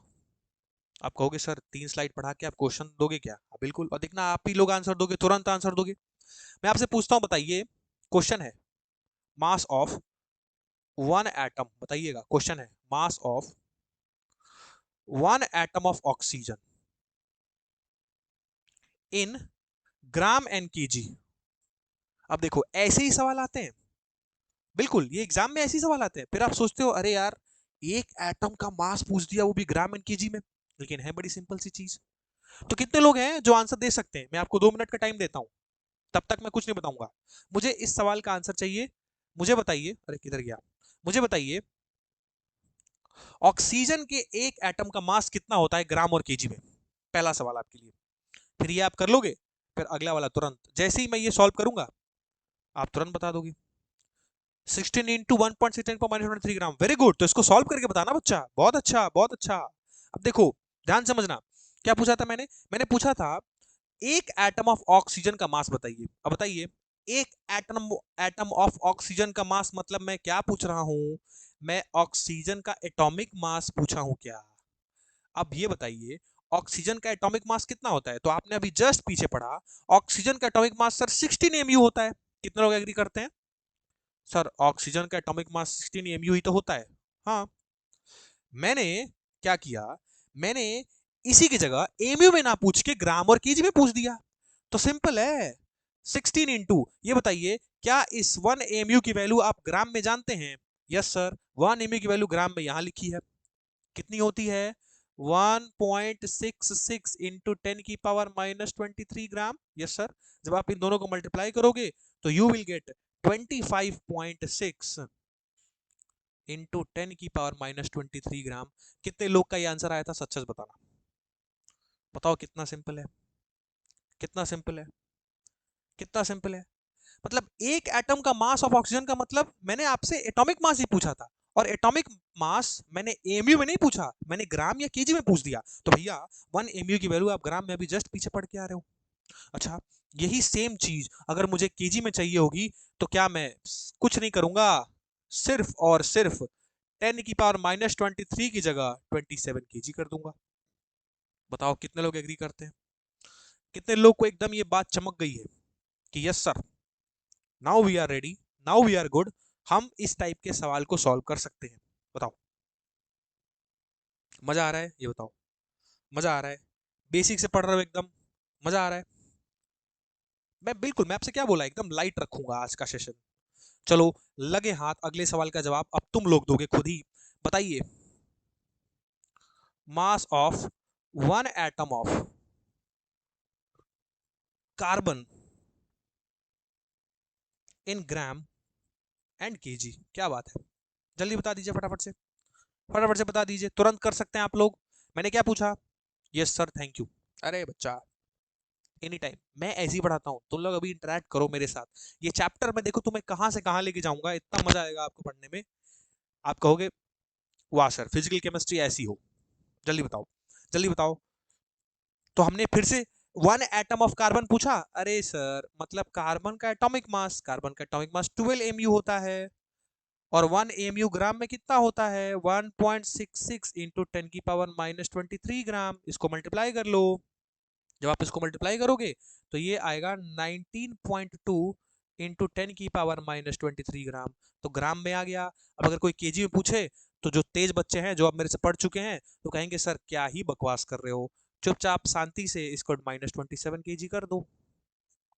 आप कहोगे सर 3 स्लाइड पढ़ा के आप क्वेश्चन दोगे क्या? हाँ बिल्कुल, और देखना आप ही लोग आंसर दोगे, तुरंत आंसर दोगे। मैं आपसे पूछता हूं, बताइए, क्वेश्चन है मास ऑफ 1 एटम, बताइएगा, क्वेश्चन है mass of 1 atom of oxygen in gram and KG. अब देखो ऐसे ही सवाल आते हैं, बिल्कुल ये एग्जाम में ऐसे ही सवाल आते हैं, फिर आप सोचते हो अरे यार एक एटम का मास पूछ दिया, वो भी ग्राम एंड केजी में, लेकिन है बड़ी सिंपल सी चीज। तो कितने लोग हैं जो आंसर दे सकते हैं? मैं आपको 2 मिनट का टाइम देता हूं, तब तक मैं कुछ नहीं बताऊंगा। मुझे इस सवाल का आंसर चाहिए। मुझे बताइए, अरे किधर गया, मुझे बताइए ऑक्सीजन के एक एटम का मास कितना होता है ग्राम और केजी में? पहला सवाल आपके लिए, फिर ये आप कर लोगे, फिर अगला वाला तुरंत जैसे ही मैं ये सॉल्व करूंगा आप तुरंत बता दोगे। 16 इंटू 1.6 × 10⁻³ ग्राम, वेरी गुड। तो इसको सॉल्व करके बताना बच्चा, बहुत अच्छा बहुत अच्छा। अब देखो ध्यान समझना, क्या पूछा था मैंने? मैंने पूछा था एक एटम ऑफ ऑक्सीजन का मास बताइए। अब बताइए एक एटम एटम ऑफ ऑक्सीजन का मास, मतलब मैं क्या पूछ रहा हूं? मैं ऑक्सीजन का एटॉमिक मास पूछा हूं क्या? अब ये बताइए ऑक्सीजन का एटॉमिक मास कितना होता है? तो आपने अभी जस्ट पीछे पढ़ा, ऑक्सीजन का एटॉमिक मास सर 16 एमयू होता है। कितने लोग एग्री करते हैं? सर ऑक्सीजन का एटॉमिक मास 16 एमयू ही तो होता है। हाँ, मैंने क्या किया, मैंने इसी की जगह एमयू में ना पूछ के ग्राम और केजी में पूछ दिया। तो सिंपल है, 16 इंटू, ये बताइए क्या इस 1 एमयू की वैल्यू आप ग्राम में जानते हैं? यस सर, 1 एमयू की वैल्यू ग्राम में यहां लिखी है, कितनी होती है? 1.66 इंटू 10⁻⁻23 ग्राम। यस सर, जब आप इन दोनों को मल्टीप्लाई करोगे तो यू विल गेट 25.6 इंटू 10⁻⁻23 ग्राम। कितने लोग का ये आंसर आया था? सच सच बताना, बताओ कितना सिंपल है, कितना सिंपल है, कितना सिंपल है। मतलब एक एटम का मास ऑफ ऑक्सीजन का मतलब मैंने आपसे एटॉमिक मास ही पूछा था, और एटॉमिक मास मैंने एमयू में नहीं पूछा, मैंने ग्राम या केजी में पूछ दिया। तो भैया 1 एमयू की वैल्यू आप ग्राम में अभी जस्ट पीछे पढ़ के आ रहे हो। अच्छा, यही सेम चीज अगर मुझे केजी में चाहिए होगी तो क्या मैं कुछ नहीं करूंगा, सिर्फ और सिर्फ 10⁻⁻23 की जगह 27 केजी कर दूंगा। बताओ कितने लोग एग्री करते हैं? कितने लोग को एकदम ये बात चमक गई है कि yes sir, now we are ready, now we are good, हम इस टाइप के सवाल को सॉल्व कर सकते हैं? बताओ, मजा आ रहा है? ये बताओ, मजा आ रहा है? बेसिक से पढ़ रहे हो एकदम, मजा आ रहा है? मैं बिल्कुल, मैं आपसे क्या बोला, एकदम लाइट रखूंगा आज का सेशन। चलो लगे हाथ, अगले सवाल का जवाब अब तुम लोग दोगे खुद ही। बताइए mass of 1 atom of carbon in gram and KG. क्या बात है, जल्दी बता दीजिए फटाफट से, फटाफट से बता दीजिए, तुरंत कर सकते हैं आप लोग। मैंने क्या पूछा? Yes sir thank you. अरे बच्चा, एनी टाइम मैं ऐसे ही पढ़ाता हूँ, तुम लोग अभी इंटरेक्ट करो मेरे साथ। ये चैप्टर में देखो तुम्हें कहाँ से कहाँ लेके जाऊंगा, इतना मजा आएगा आपको पढ़ने में। आप कहोगे वाह सर फिजिकल केमिस्ट्री ऐसी हो। जल्दी बताओ, जल्दी बताओ। तो हमने फिर से 1 एटम ऑफ कार्बन पूछा, अरे सर मतलब कार्बन का एटॉमिक मास, कार्बन का एटॉमिक मास 12 एमयू होता है, और 1 एमयू ग्राम में कितना होता है? 1.66 इंटू 10⁻⁻23 ग्राम। इसको मल्टीप्लाई कर लो, जब आप इसको मल्टीप्लाई करोगे तो ये आएगा 19.2 इंटू 10⁻⁻23 ग्राम। तो ग्राम में आ गया। अब अगर कोई केजी में पूछे तो जो तेज बच्चे हैं जो अब मेरे से पढ़ चुके हैं तो कहेंगे सर क्या ही बकवास कर रहे हो, चुपचाप शांति से इसको -27 kg कर दो।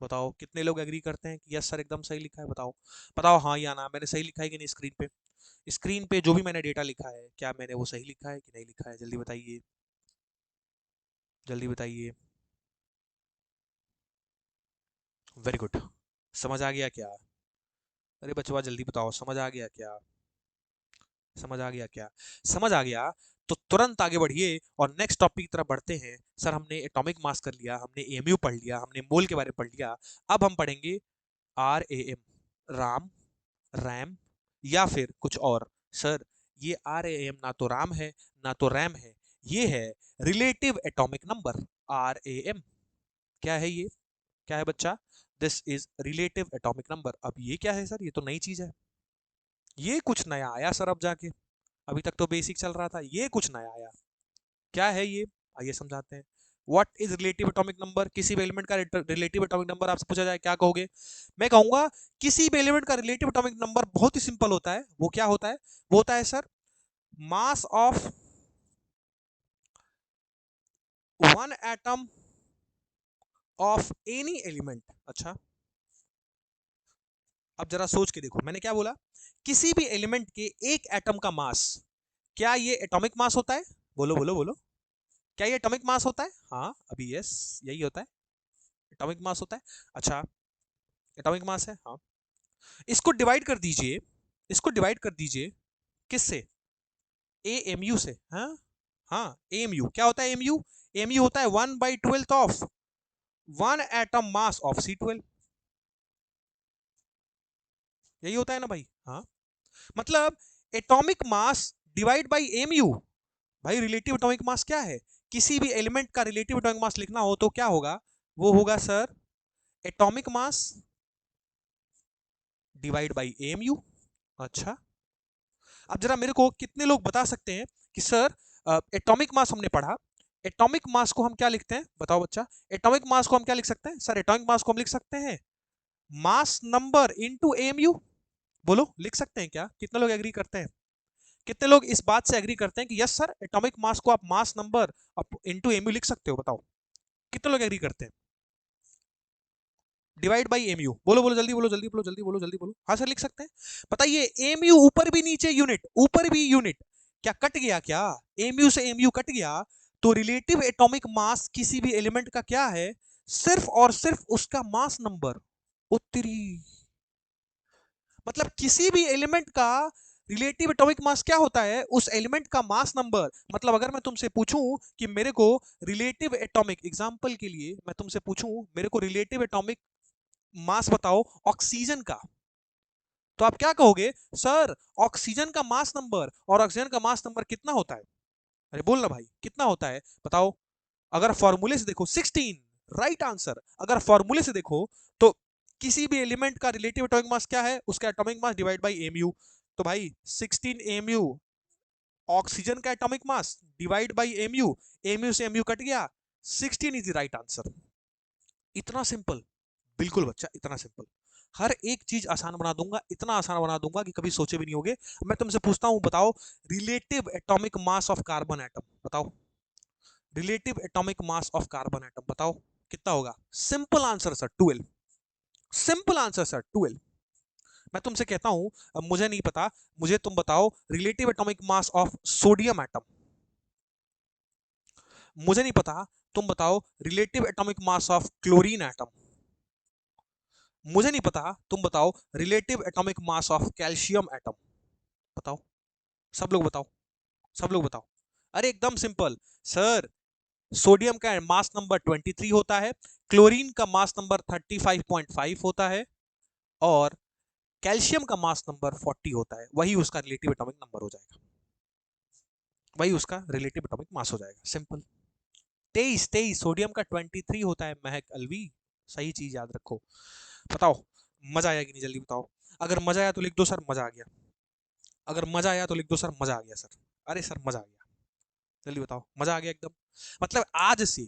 बताओ कितने लोग एग्री करते हैं कि यस सर एकदम सही लिखा है? बताओ बताओ हाँ या ना, मैंने सही लिखा है कि नहीं? स्क्रीन पे, स्क्रीन पे जो भी मैंने डेटा लिखा है क्या मैंने वो सही लिखा है कि नहीं लिखा है? जल्दी बताइए, जल्दी बताइए। वेरी गुड, समझ आ गया क्या? अरे बचवा जल्दी बताओ, समझ आ गया क्या? समझ आ गया क्या? समझ आ गया तो तुरंत आगे बढ़िए और नेक्स्ट टॉपिक की तरफ बढ़ते हैं। सर हमने एटॉमिक मास कर लिया, हमने एमयू पढ़ लिया, हमने मोल के बारे में पढ़ लिया, अब हम पढ़ेंगे R A M, RAM, RAM या फिर कुछ और। सर ये आर ए एम ना तो राम है ना तो रैम है, ये है relative atomic number, R A M. क्या है ये? क्या है बच्चा? This is relative atomic number. अब ये क्या है सर? ये तो नई चीज है, ये कुछ नया आया सर अब जाके, अभी तक तो बेसिक चल रहा था, ये कुछ नया आया। क्या है ये? आइए समझाते हैं। What is relative atomic number? किसी भी एलिमेंट का रिलेटिव एटॉमिक नंबर आपसे पूछा जाए क्या कहोगे? मैं कहूंगा किसी भी एलिमेंट का रिलेटिव एटॉमिक नंबर बहुत ही सिंपल होता है। वो क्या होता है? वो होता है sir mass of one atom of any element. अच्छा अब जरा सोच के देखो, मैंने क्या बोला? किसी भी एलिमेंट के एक एटम का मास, क्या ये एटॉमिक मास होता है? बोलो बोलो बोलो, क्या ये एटॉमिक मास होता है? हाँ अभी यस यही होता है, एटॉमिक मास होता है। अच्छा एटॉमिक मास है, हाँ। इसको डिवाइड कर दीजिए, इसको डिवाइड कर दीजिए किससे? ए एम यू से। हाँ हाँ एम यू क्या होता है? एम यू, एम यू होता है 1/12 of one atom mass of C12। यही होता है ना भाई? हाँ मतलब atomic mass divide by M U. भाई रिलेटिव एटॉमिक मास क्या है? किसी भी एलिमेंट का रिलेटिव एटॉमिक मास लिखना हो तो क्या होगा? वो होगा sir atomic mass divide by M U. अच्छा अब जरा मेरे को कितने लोग बता सकते हैं कि सर एटॉमिक मास हमने पढ़ा, एटॉमिक मास को हम क्या लिखते हैं? बताओ बच्चा, एटॉमिक मास को हम क्या लिख सकते हैं? सर एटॉमिक मास को हम लिख सकते हैं मास नंबर इनटू एमयू। बोलो लिख सकते हैं क्या? कितने लोग एग्री करते हैं? कितने लोग इस बात से एग्री करते हैं कि यस सर एटॉमिक मास को आप मास नंबर इनटू एमयू लिख सकते हो? बताओ कितने लोग एग्री करते हैं? डिवाइड बाई एमयू, बोलो बोलो जल्दी बोलो, जल्दी बोलो, जल्दी बोलो, जल्दी बोलो। हाँ सर लिख सकते हैं। बताइए एमयू ऊपर भी नीचे यूनिट, ऊपर भी यूनिट, क्या कट गया क्या? एमयू से एमयू कट गया तो रिलेटिव एटॉमिक मास किसी भी एलिमेंट का क्या है? सिर्फ और सिर्फ उसका मास नंबर। उत्तरी मतलब किसी भी एलिमेंट का रिलेटिव एटॉमिक मास क्या होता है? उस एलिमेंट का मास नंबर। मतलब अगर मैं तुमसे पूछूं कि मेरे को रिलेटिव एटॉमिक, एग्जांपल के लिए मैं तुमसे पूछूं मेरे को रिलेटिव एटॉमिक मास बताओ ऑक्सीजन का, तो आप क्या कहोगे? सर ऑक्सीजन का मास नंबर, और ऑक्सीजन का मास नंबर कितना होता है? अरे बोल ना भाई कितना होता है बताओ? अगर फॉर्मूले से देखो 16, राइट आंसर। अगर फॉर्मूले से देखो तो किसी भी एलिमेंट का रिलेटिव एटॉमिक मास क्या है? उसका atomic mass divide by MU. तो भाई 16 एमयू ऑक्सीजन का atomic mass divide by MU, MU से एमयू कट गया, 16 इज द राइट आंसर। इतना सिंपल, बिल्कुल बच्चा इतना सिंपल। हर एक चीज आसान बना दूंगा, इतना आसान बना दूंगा कि कभी सोचे भी नहीं होगे। मैं तुमसे पूछता हूं बताओ relative atomic mass of carbon atom बताओ, relative atomic mass of carbon atom बताओ कितना होगा? Simple answer sir 12, simple answer sir 12। मैं तुमसे कहता हूं मुझे नहीं पता, मुझे तुम बताओ relative atomic mass of sodium atom. मुझे नहीं पता, तुम बताओ relative atomic mass of chlorine atom. मुझे नहीं पता, तुम बताओ relative atomic mass of calcium atom. बताओ, सब लोग बताओ, सब लोग बताओ। अरे एकदम सिंपल सर, सोडियम का मास नंबर 23 होता है, क्लोरीन का मास नंबर 35.5 होता है, और कैल्शियम का मास नंबर 40 होता है। वही उसका रिलेटिव एटॉमिक नंबर हो जाएगा, वही उसका रिलेटिव एटॉमिक मास हो जाएगा। सिंपल। 23 सोडियम का 23 होता है महक अलवी, सही चीज याद रखो। बताओ मजा आया कि नहीं? जल्दी बताओ। अगर मजा आया तो लिख दो सर मजा आ गया, अगर मजा आया तो लिख दो सर मजा आ गया सर। अरे सर मजा आ गया, जल्दी बताओ मजा आ गया एकदम। मतलब आज से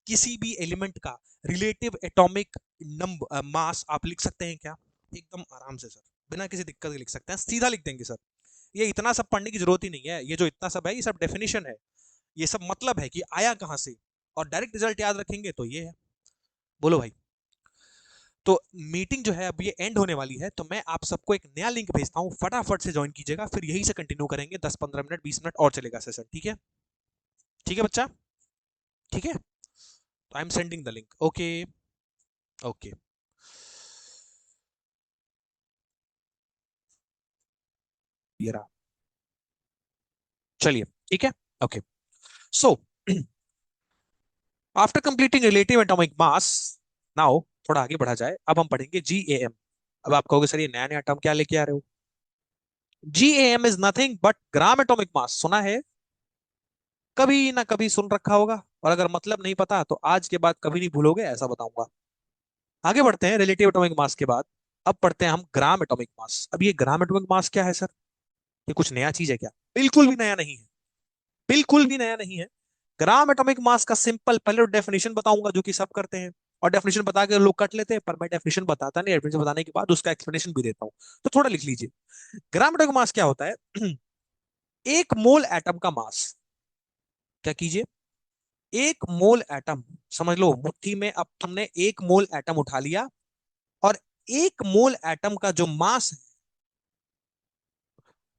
किसी भी एलिमेंट का रिलेटिव एटॉमिक नंबर मास आप लिख सकते हैं क्या? एकदम आराम से सर, बिना किसी दिक्कत के लिख सकते हैं, सीधा लिख देंगे सर। ये इतना सब पढ़ने की जरूरत ही नहीं है, ये जो इतना सब है ये सब डेफिनेशन है, ये सब मतलब है कि आया कहां से, और डायरेक्ट रिजल्ट याद रखेंगे तो ये है। बोलो भाई। तो मीटिंग जो है अब ये एंड होने वाली है, तो मैं आप सबको एक नया लिंक भेजता हूँ, फटाफट से ज्वाइन कीजिएगा, फिर यहीं से कंटिन्यू करेंगे, 10-15 मिनट 20 मिनट और चलेगा सेशन, ठीक है? ठीक है बच्चा, ठीक है, तो I am sending the link. Okay, okay, ये रहा, चलिए, ठीक है, okay. So after completing relative atomic मास, नाउ थोड़ा आगे बढ़ा जाए, अब हम पढ़ेंगे जीएएम। अब आप कहोगे सर ये नया नया टर्म क्या लेके आ रहे हो? GAM is nothing but gram atomic mass, सुना है? कभी ना कभी सुन रखा होगा, और अगर मतलब नहीं पता तो आज के बाद कभी नहीं भूलोगे, ऐसा बताऊंगा। आगे बढ़ते हैं रिलेटिव एटॉमिक मास के बाद, अब पढ़ते हैं हम ग्राम एटॉमिक मास। अब ये ग्राम एटॉमिक मास क्या है सर? ये कुछ नया चीज है क्या? बिल्कुल भी नया नहीं है, बिल्कुल भी नया नहीं है। ग्राम एटॉमिक मास का सिंपल पहले डेफिनेशन बताऊंगा, जो कि सब करते हैं, और डेफिनेशन बता के लोग कट लेते हैं, पर मैं डेफिनेशन बताता नहीं, डेफिनेशन बताने के बाद उसका एक्सप्लेनेशन भी देता हूं, तो थोड़ा लिख लीजिए। ग्राम एटॉमिक मास क्या होता है? एक मोल एटम का मास, क्या कीजिए, एक मोल एटम, समझ लो मुट्ठी में अब तुमने एक मोल एटम उठा लिया, और एक मोल एटम का जो मास है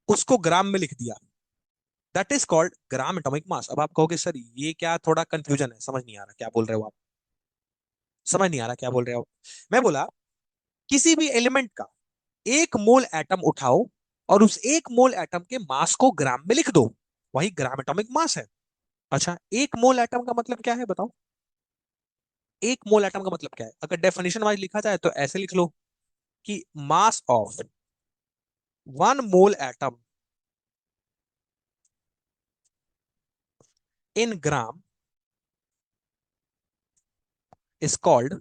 उसको ग्राम में लिख दिया, that is called gram atomic मास। अब आप कहोगे सर ये क्या, थोड़ा कंफ्यूजन है, समझ नहीं आ रहा क्या बोल रहे हो आप, समझ नहीं आ रहा क्या बोल रहे हो। मैं बोला किसी भी एलिमेंट का एक मोल एटम उठाओ, और उस एक मोल एटम के मास को ग्राम में लिख दो, वही ग्राम एटॉमिक मास है। अच्छा, एक मोल एटम का मतलब क्या है बताओ? एक मोल एटम का मतलब क्या है? अगर डेफिनेशन वाइज लिखा जाए तो ऐसे लिख लो कि mass of one mole atom in gram is called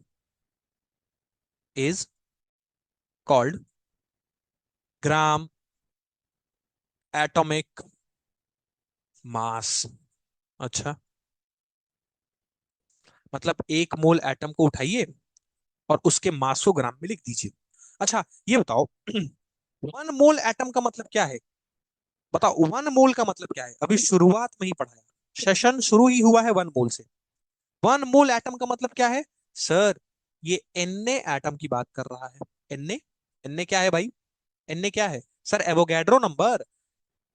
gram atomic मास। अच्छा, मतलब एक मोल एटम को उठाइए और उसके मास को ग्राम में लिख दीजिए। अच्छा, ये बताओ वन मोल एटम का मतलब क्या है? बताओ वन मोल का मतलब क्या है? अभी शुरुआत में ही पढ़ाया, सेशन शुरू ही हुआ है वन मोल से। वन मोल एटम का मतलब क्या है? सर ये एनए एटम की बात कर रहा है। एनए, एनए क्या है भाई? एनए क्या है सर? Avogadro number.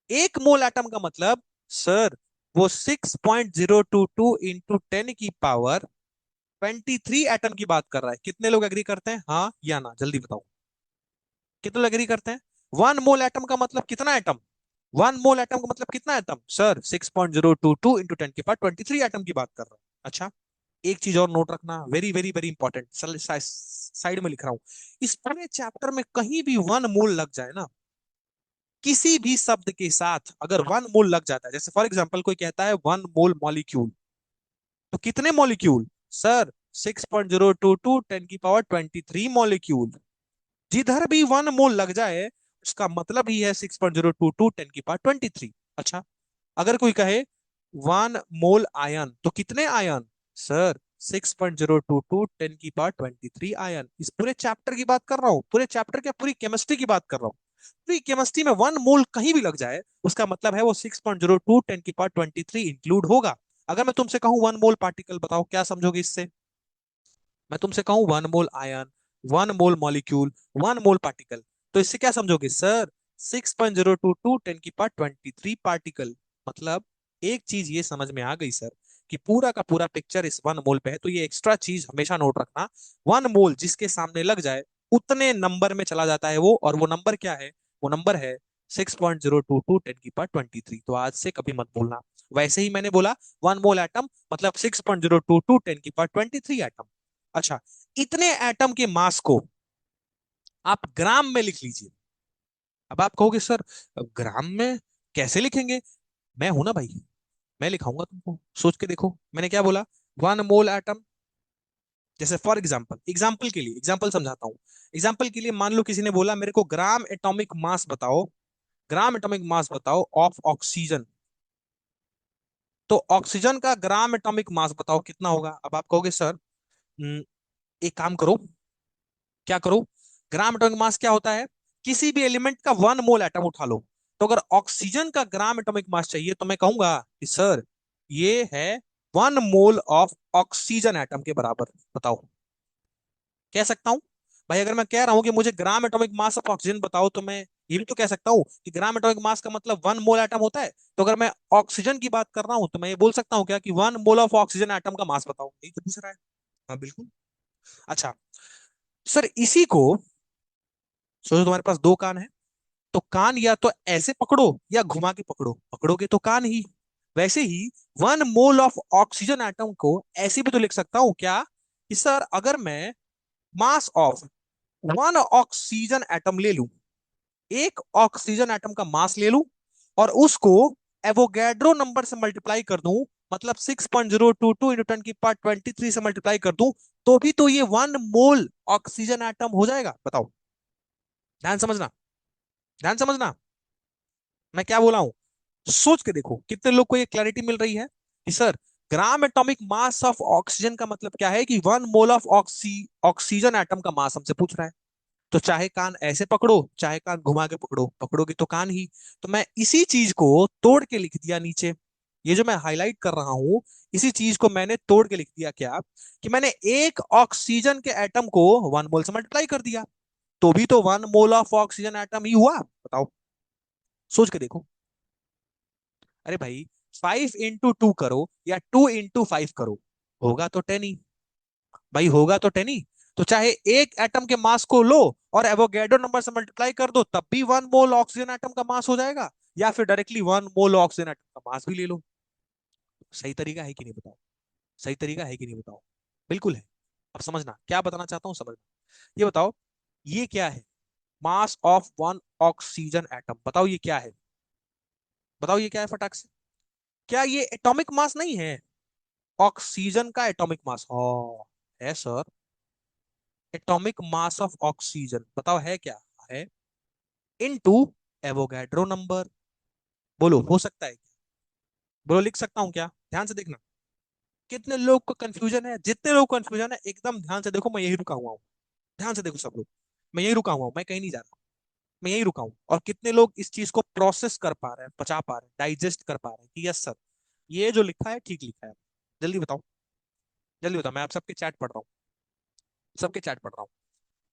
एक मोल एटम का मतलब सर वो 6.022 इंटू 10 की पावर 23 एटम की बात कर रहा है। कितने लोग एग्री करते हैं, हाँ या ना, जल्दी बताओ, कितने लोग एग्री करते हैं? वन मोल एटम का मतलब कितना एटम? वन मोल एटम का मतलब कितना एटम सर? 6.022 इंटू 10 की पावर 23 एटम की बात कर रहा है। अच्छा, एक चीज और नोट रखना, very very very important, side में लिख रहा हूं, इस पूरे चैप्टर में कहीं भी वन मोल लग जाए ना, किसी भी शब्द के साथ अगर वन मोल लग जाता है, जैसे फॉर एग्जांपल कोई कहता है वन मोल मॉलिक्यूल, तो कितने मॉलिक्यूल सर? 6.022 10 की पावर 23 मॉलिक्यूल। जिधर भी वन मोल लग जाए उसका मतलब ही है 6.022 10 की पावर 23। अच्छा, अगर कोई कहे वन मोल आयन, तो कितने आयन सर? 6.022 10 की पावर 23 आयन। इस पूरे चैप्टर की बात कर रहा हूँ, पूरे चैप्टर क्या, पूरी केमिस्ट्री की बात कर रहा हूँ। पूरी केमिस्ट्री में वन मोल कहीं भी लग जाए उसका मतलब है वो 6.022 10 की पावर 23 इंक्लूड होगा। अगर मैं तुमसे कहूं वन मोल पार्टिकल, बताओ क्या समझोगे इससे? मैं तुमसे कहूं one mole ion, one mole molecule, one mole particle, तो इससे क्या समझोगे सर? 6.022 10 की पावर 23 पार्टिकल। मतलब एक चीज ये समझ में आ गई सर, कि पूरा का पूरा पिक्चर इस वन मोल पे है, तो ये एक्स्ट्रा चीज हमेशा नोट रखना, वन मोल जिसके सामने लग जाए उतने नंबर में चला जाता है वो, और वो नंबर क्या है? वो नंबर है 6.022 10 की पावर 23। तो आज से कभी मत भूलना। वैसे ही मैंने बोला वन मोल एटम मतलब 6.022 10 की पावर 23 एटम। अच्छा, इतने एटम के मास को आप ग्राम में लिख लीजिए। अब आप कहोगे सर ग्राम में कैसे लिखेंगे? मैं हूं ना भाई, मैं लिखाऊंगा तुमको, सोच के देखो मैंने क्या बोला। वन मोल एटम, जैसे फॉर एग्जांपल, एग्जांपल के लिए एग्जांपल समझाता हूं, एग्जांपल के लिए मान लो किसी ने बोला मेरे को ग्राम एटॉमिक मास बताओ, ग्राम एटॉमिक मास बताओ ऑफ ऑक्सीजन, तो ऑक्सीजन का ग्राम एटॉमिक मास बताओ कितना होगा? अब आप कहोगे सर एक काम करो, क्या करो, ग्राम एटॉमिक मास क्या होता है? किसी भी एलिमेंट का वन मोल एटम उठा लो, तो अगर ऑक्सीजन का ग्राम एटॉमिक मास चाहिए तो मैं कहूंगा कि सर ये है 1 मोल ऑफ ऑक्सीजन एटम के बराबर। बताओ, कह सकता हूं? भाई अगर मैं कह रहा हूं कि मुझे ग्राम एटॉमिक मास ऑफ ऑक्सीजन बताओ तो मैं ये भी तो कह सकता हूं कि ग्राम एटॉमिक मास का मतलब 1 मोल एटम होता है। तो अगर मैं ऑक्सीजन की बात कर रहा हूं तो मैं ये बोल सकता हूं क्या कि 1 मोल ऑफ ऑक्सीजन एटम का मास बताओ। यही तो पूछ रहा है। हाँ बिल्कुल। अच्छा सर, इसी को सोचो तुम्हारे पास दो कान है, तो कान या तो ऐसे पकड़ो या घुमा के पकड़ो, पकड़ोगे तो कान ही। वैसे ही 1 मोल ऑफ ऑक्सीजन एटम को ऐसे भी तो लिख सकता हूं क्या कि सर अगर मैं मास ऑफ 1 ऑक्सीजन एटम ले लूं, एक ऑक्सीजन एटम का मास ले लूं और उसको एवोगैड्रो नंबर से मल्टीप्लाई कर दूं, मतलब 6.022 इंटू 10 की पावर 23 से मल्टीप्लाई कर दूं, तो भी तो ये 1 मोल ऑक्सीजन एटम हो जाएगा। बताओ, ध्यान समझना, ध्यान समझना मैं क्या बोला हूं। सोच के देखो कितने लोग को ये क्लैरिटी मिल रही है कि sir gram atomic mass of oxygen का मतलब क्या है कि 1 मोल ऑफ ऑक्सीजन एटम का मास हमसे पूछ रहा है। तो चाहे कान ऐसे पकड़ो चाहे कान घुमा के पकड़ो, पकड़ोगे तो कान ही। तो मैं इसी चीज को तोड़ के लिख दिया नीचे। ये जो मैं हाईलाइट कर रहा हूं, इसी चीज को मैंने तोड़ के लिख दिया क्या कि मैंने एक ऑक्सीजन के एटम को 1 मोल से मल्टीप्लाई कर दिया, तो भी तो 1 मोल ऑफ ऑक्सीजन एटम ही हुआ। बताओ, सोच के देखो। अरे भाई 5 इंटू 2 करो या 2 इंटू 5 करो, होगा तो 10 ही। भाई होगा तो 10 ही। तो चाहे एक एटम के मास को लो और एवोगैड्रो नंबर से मल्टीप्लाई कर दो, तब भी 1 मोल ऑक्सीजन एटम का मास हो जाएगा, या फिर डायरेक्टली 1 मोल ऑक्सीजन एटम का मास भी ले लो। सही तरीका है कि नहीं बताओ? सही तरीका है कि नहीं बताओ? बिल्कुल है। अब समझना क्या बताना चाहता हूं, समझना। ये बताओ, ये क्या है? Mass of 1 oxygen atom. बताओ ये क्या है? बताओ ये क्या है फटाक से? क्या ये एटॉमिक मास नहीं है? ऑक्सीजन का एटॉमिक मास हो है sir. Atomic mass of oxygen बताओ है क्या? है इनटू एवोगैड्रो नंबर। बोलो हो सकता है क्या? बोलो लिख सकता हूं क्या? ध्यान से देखना। कितने लोग को कंफ्यूजन है? जितने लोग कंफ्यूजन है एकदम ध्यान से देखो, मैं यही रुका हुआ हूँ। ध्यान से देखो सब लोग, मैं यही रुका हुआ हूँ, मैं कहीं नहीं जा रहा। मैं यही रुका हूँ। और कितने लोग इस चीज को प्रोसेस कर पा रहे हैं, पचा पा रहे हैं, डाइजेस्ट कर पा रहे हैं कि यस सर ये जो लिखा है ठीक लिखा है। जल्दी बताओ, जल्दी बताओ, मैं आप सबके चैट पढ़ रहा हूँ, सबके चैट पढ़ रहा हूँ।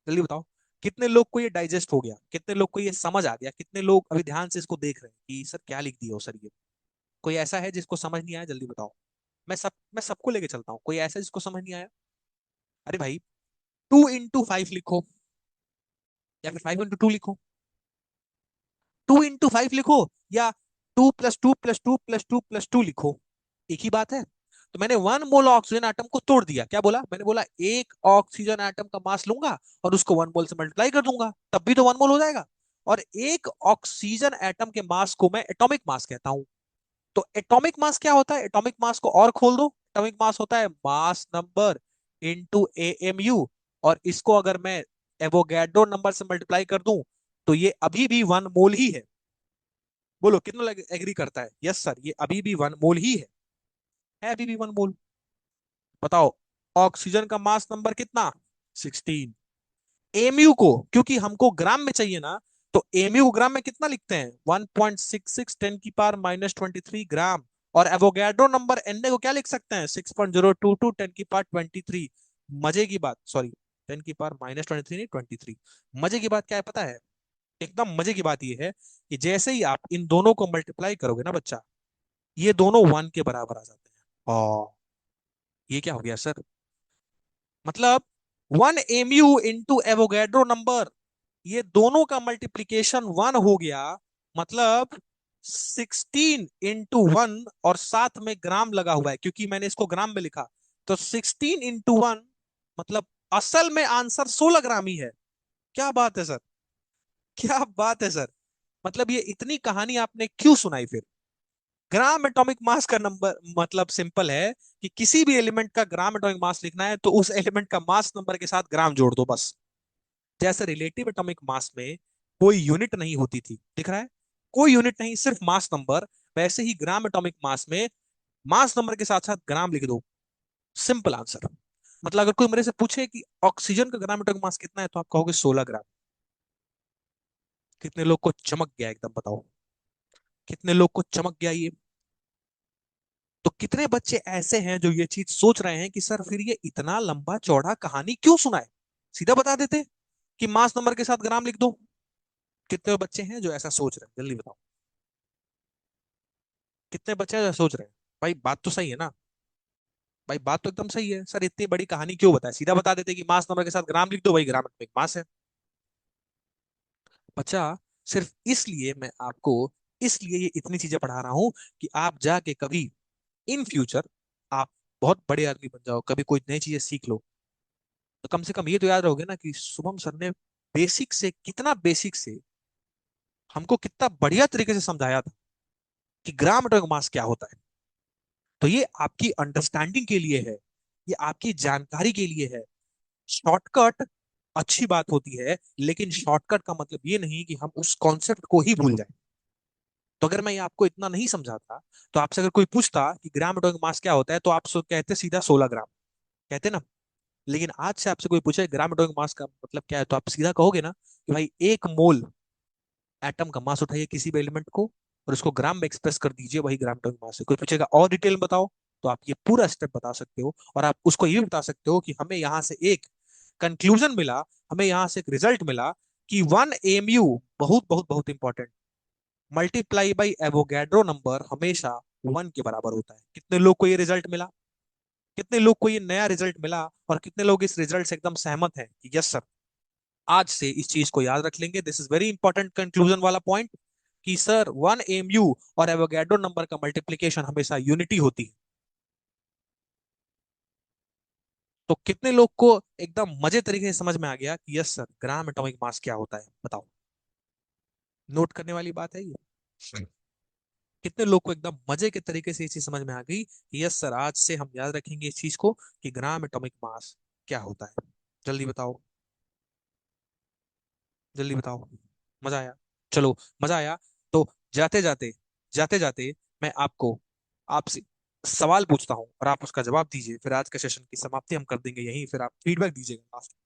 जल्दी बताओ, कितने लोग को ये डाइजेस्ट हो गया, कितने लोग को ये समझ आ गया, कितने लोग अभी ध्यान से इसको देख रहे हैं कि सर क्या लिख दिया हो सर ये। कोई ऐसा है जिसको समझ नहीं आया? जल्दी बताओ। मैं सबको लेके चलता हूँ। कोई ऐसा जिसको समझ नहीं आया? अरे भाई 2 इंटू 5 लिखो या फिर 5 इंटू 2 लिखो। 2 इंटू 5 लिखो या 2 प्लस 2 प्लस 2 प्लस 2 लिखो, एक ही बात है। तो मैंने 1 मोल ऑक्सीजन एटम को तोड़ दिया। क्या बोला मैंने? बोला एक ऑक्सीजन एटम का मास लूंगा और उसको 1 मोल से मल्टीप्लाई कर दूंगा, तब भी तो 1 मोल हो जाएगा। और एक ऑक्सीजन एटम के मास को मैं एटॉमिक मास कहता हूं। तो एटॉमिक मास क्या होता है? एटॉमिक मास को और खोल दो। एटॉमिक मास होता है मास नंबर इनटू एएमयू। और इसको अगर मैं एवोगैड्रो नंबर से मल्टीप्लाई कर दूं तो ये अभी भी 1 मोल ही है। बोलो कितना लोग एग्री करता है? यस सर ये अभी भी 1 मोल ही है अभी भी 1 मोल। बताओ ऑक्सीजन का मास नंबर कितना? 16। एमयू को क्योंकि हमको ग्राम में चाहिए ना, तो एमयू को ग्राम में कितना लिखते हैं? 1.66 10 की पावर -23 ग्राम। और एवोगैड्रो नंबर एन को क्या लिख सकते हैं? 6.022 10 की पावर 23। मजे की बात, सॉरी 10 की पावर -23 नहीं 23। मजे की बात क्या है पता है? एकदम मजे की बात यह है कि जैसे ही आप इन दोनों को मल्टीप्लाई करोगे ना बच्चा, ये दोनों 1 के बराबर आ जाते हैं। और ये क्या हो गया सर? मतलब 1 mu इंटू एवोगैड्रो नंबर, ये दोनों का मल्टीप्लीकेशन 1 हो गया। मतलब 16 इंटू 1, और साथ में ग्राम लगा हुआ है क्योंकि मैंने इसको ग्राम में लिखा। तो 16 इंटू 1 मतलब असल में आंसर 16 ग्राम ही है। क्या बात है सर, क्या बात है सर। मतलब ये इतनी कहानी आपने क्यों सुनाई फिर? ग्राम एटॉमिक मास का नंबर मतलब सिंपल है कि किसी भी एलिमेंट का ग्राम एटॉमिक मास लिखना है तो उस एलिमेंट का मास नंबर के साथ ग्राम जोड़ दो बस। जैसे रिलेटिव एटॉमिक मास में कोई यूनिट नहीं होती थी, दिख रहा है? कोई यूनिट नहीं, सिर्फ मास नंबर। वैसे ही ग्राम एटॉमिक मास में मास नंबर के साथ साथ ग्राम लिख दो, सिंपल आंसर। मतलब अगर कोई मेरे से पूछे कि ऑक्सीजन का ग्राम एटॉमिक मास कितना है तो आप कहोगे 16 ग्राम। कितने लोग को चमक गया एकदम? बताओ। कितने लोग को चमक गया ये? तो कितने बच्चे ऐसे हैं जो ये चीज सोच रहे हैं कि सर फिर ये इतना लंबा चौड़ा कहानी क्यों सुनाए, सीधा बता देते कि मास नंबर के साथ ग्राम लिख दो। कितने बच्चे हैं जो ऐसा सोच रहे हैं, जल्दी बताओ। कितने बच्चे हैं जो सोच रहे हैं? भाई बात तो सही है ना? भाई बात तो एकदम सही है, सर इतनी बड़ी कहानी क्यों बताए, सीधा बता देते कि मास नंबर के साथ ग्राम लिख दो, भाई ग्राम में मास है। बच्चा, सिर्फ इसलिए मैं आपको, इसलिए ये इतनी चीजें पढ़ा रहा हूं कि आप जाके कभी इन फ्यूचर आप बहुत बड़े आदमी बन जाओ, कभी कोई नई चीजें सीख लो, तो कम से कम ये तो याद रहोगे ना कि शुभम सर ने बेसिक से, कितना बेसिक से हमको कितना बढ़िया तरीके से समझाया था कि ग्राम एटॉमिक मास क्या होता है। तो ये आपकी अंडरस्टैंडिंग के लिए है, ये आपकी जानकारी के लिए है। शॉर्टकट अच्छी बात होती है, लेकिन शॉर्टकट का मतलब ये नहीं कि हम उस कॉन्सेप्ट को ही भूल जाएं। तो अगर मैं ये आपको इतना नहीं समझाता, तो आपसे अगर कोई पूछता कि ग्राम एटॉमिक मास क्या होता है, तो आप कहते सीधा 16 ग्राम, कहते ना। लेकिन आज से आपसे कोई पूछे ग्राम एटॉमिक मास का मतलब क्या है, तो आप सीधा कहोगे ना कि भाई 1 मोल एटम का मास उठाइए किसी भी एलिमेंट को और उसको ग्राम में एक्सप्रेस कर दीजिए, वही ग्राम एटॉमिक मास है। कोई पूछेगा और डिटेल में बताओ, तो आप ये पूरा स्टेप बता सकते हो, और आप उसको ये भी बता सकते हो कि हमें यहां से एक कंक्लूजन मिला, हमें यहां से एक रिजल्ट मिला कि 1 mu, बहुत बहुत बहुत important, multiply by Avogadro number हमेशा 1 के बराबर होता है। कितने लोग को ये रिजल्ट मिला? कितने लोग को ये नया रिजल्ट मिला? और कितने लोग इस रिजल्ट से एकदम सहमत हैं कि यस सर, आज से इस चीज को याद रख लेंगे, this is very important conclusion वाला पॉइंट, कि सर 1 mu और एवोगैड्रो नंबर का मल्टीप्लीकेशन हमेशा यूनिटी होती है। तो कितने लोग को एकदम मजे तरीके से समझ में आ गया कि यस सर, ग्राम एटॉमिक मास क्या होता है, बताओ। नोट करने वाली बात है ये। कितने लोग को एकदम मजे के तरीके से ये चीज समझ में आ गई कि यस सर, आज से हम याद रखेंगे इस चीज को कि ग्राम एटॉमिक मास क्या होता है। जल्दी बताओ, जल्दी बताओ। मजा आया? चलो, मजा आया। तो जाते जाते, जाते जाते मैं आपको, आपसे सवाल पूछता हूं और आप उसका जवाब दीजिए, फिर आज के सेशन की समाप्ति हम कर देंगे यहीं, फिर आप फीडबैक दीजिएगा लास्ट में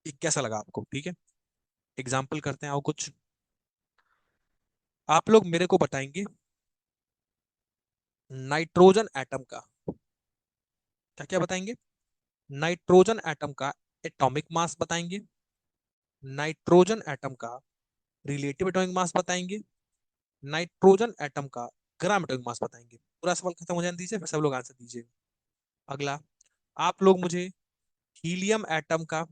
कि कैसा लगा आपको, ठीक है? एग्जाम्पल करते हैं आओ कुछ। आप लोग मेरे को बताएंगे नाइट्रोजन एटम का, क्या क्या बताएंगे? नाइट्रोजन एटम का एटॉमिक मास बताएंगे, नाइट्रोजन एटम का रिलेटिव एटॉमिक मास बताएंगे, नाइट्रोजन एटम का ग्राम एटॉमिक मास बताएंगे। पूरा सवाल खत्म हो जाने दीजिए, फिर सब लोग आंसर दीजिए। अगला, आप लोग मुझे हीलियम एटम का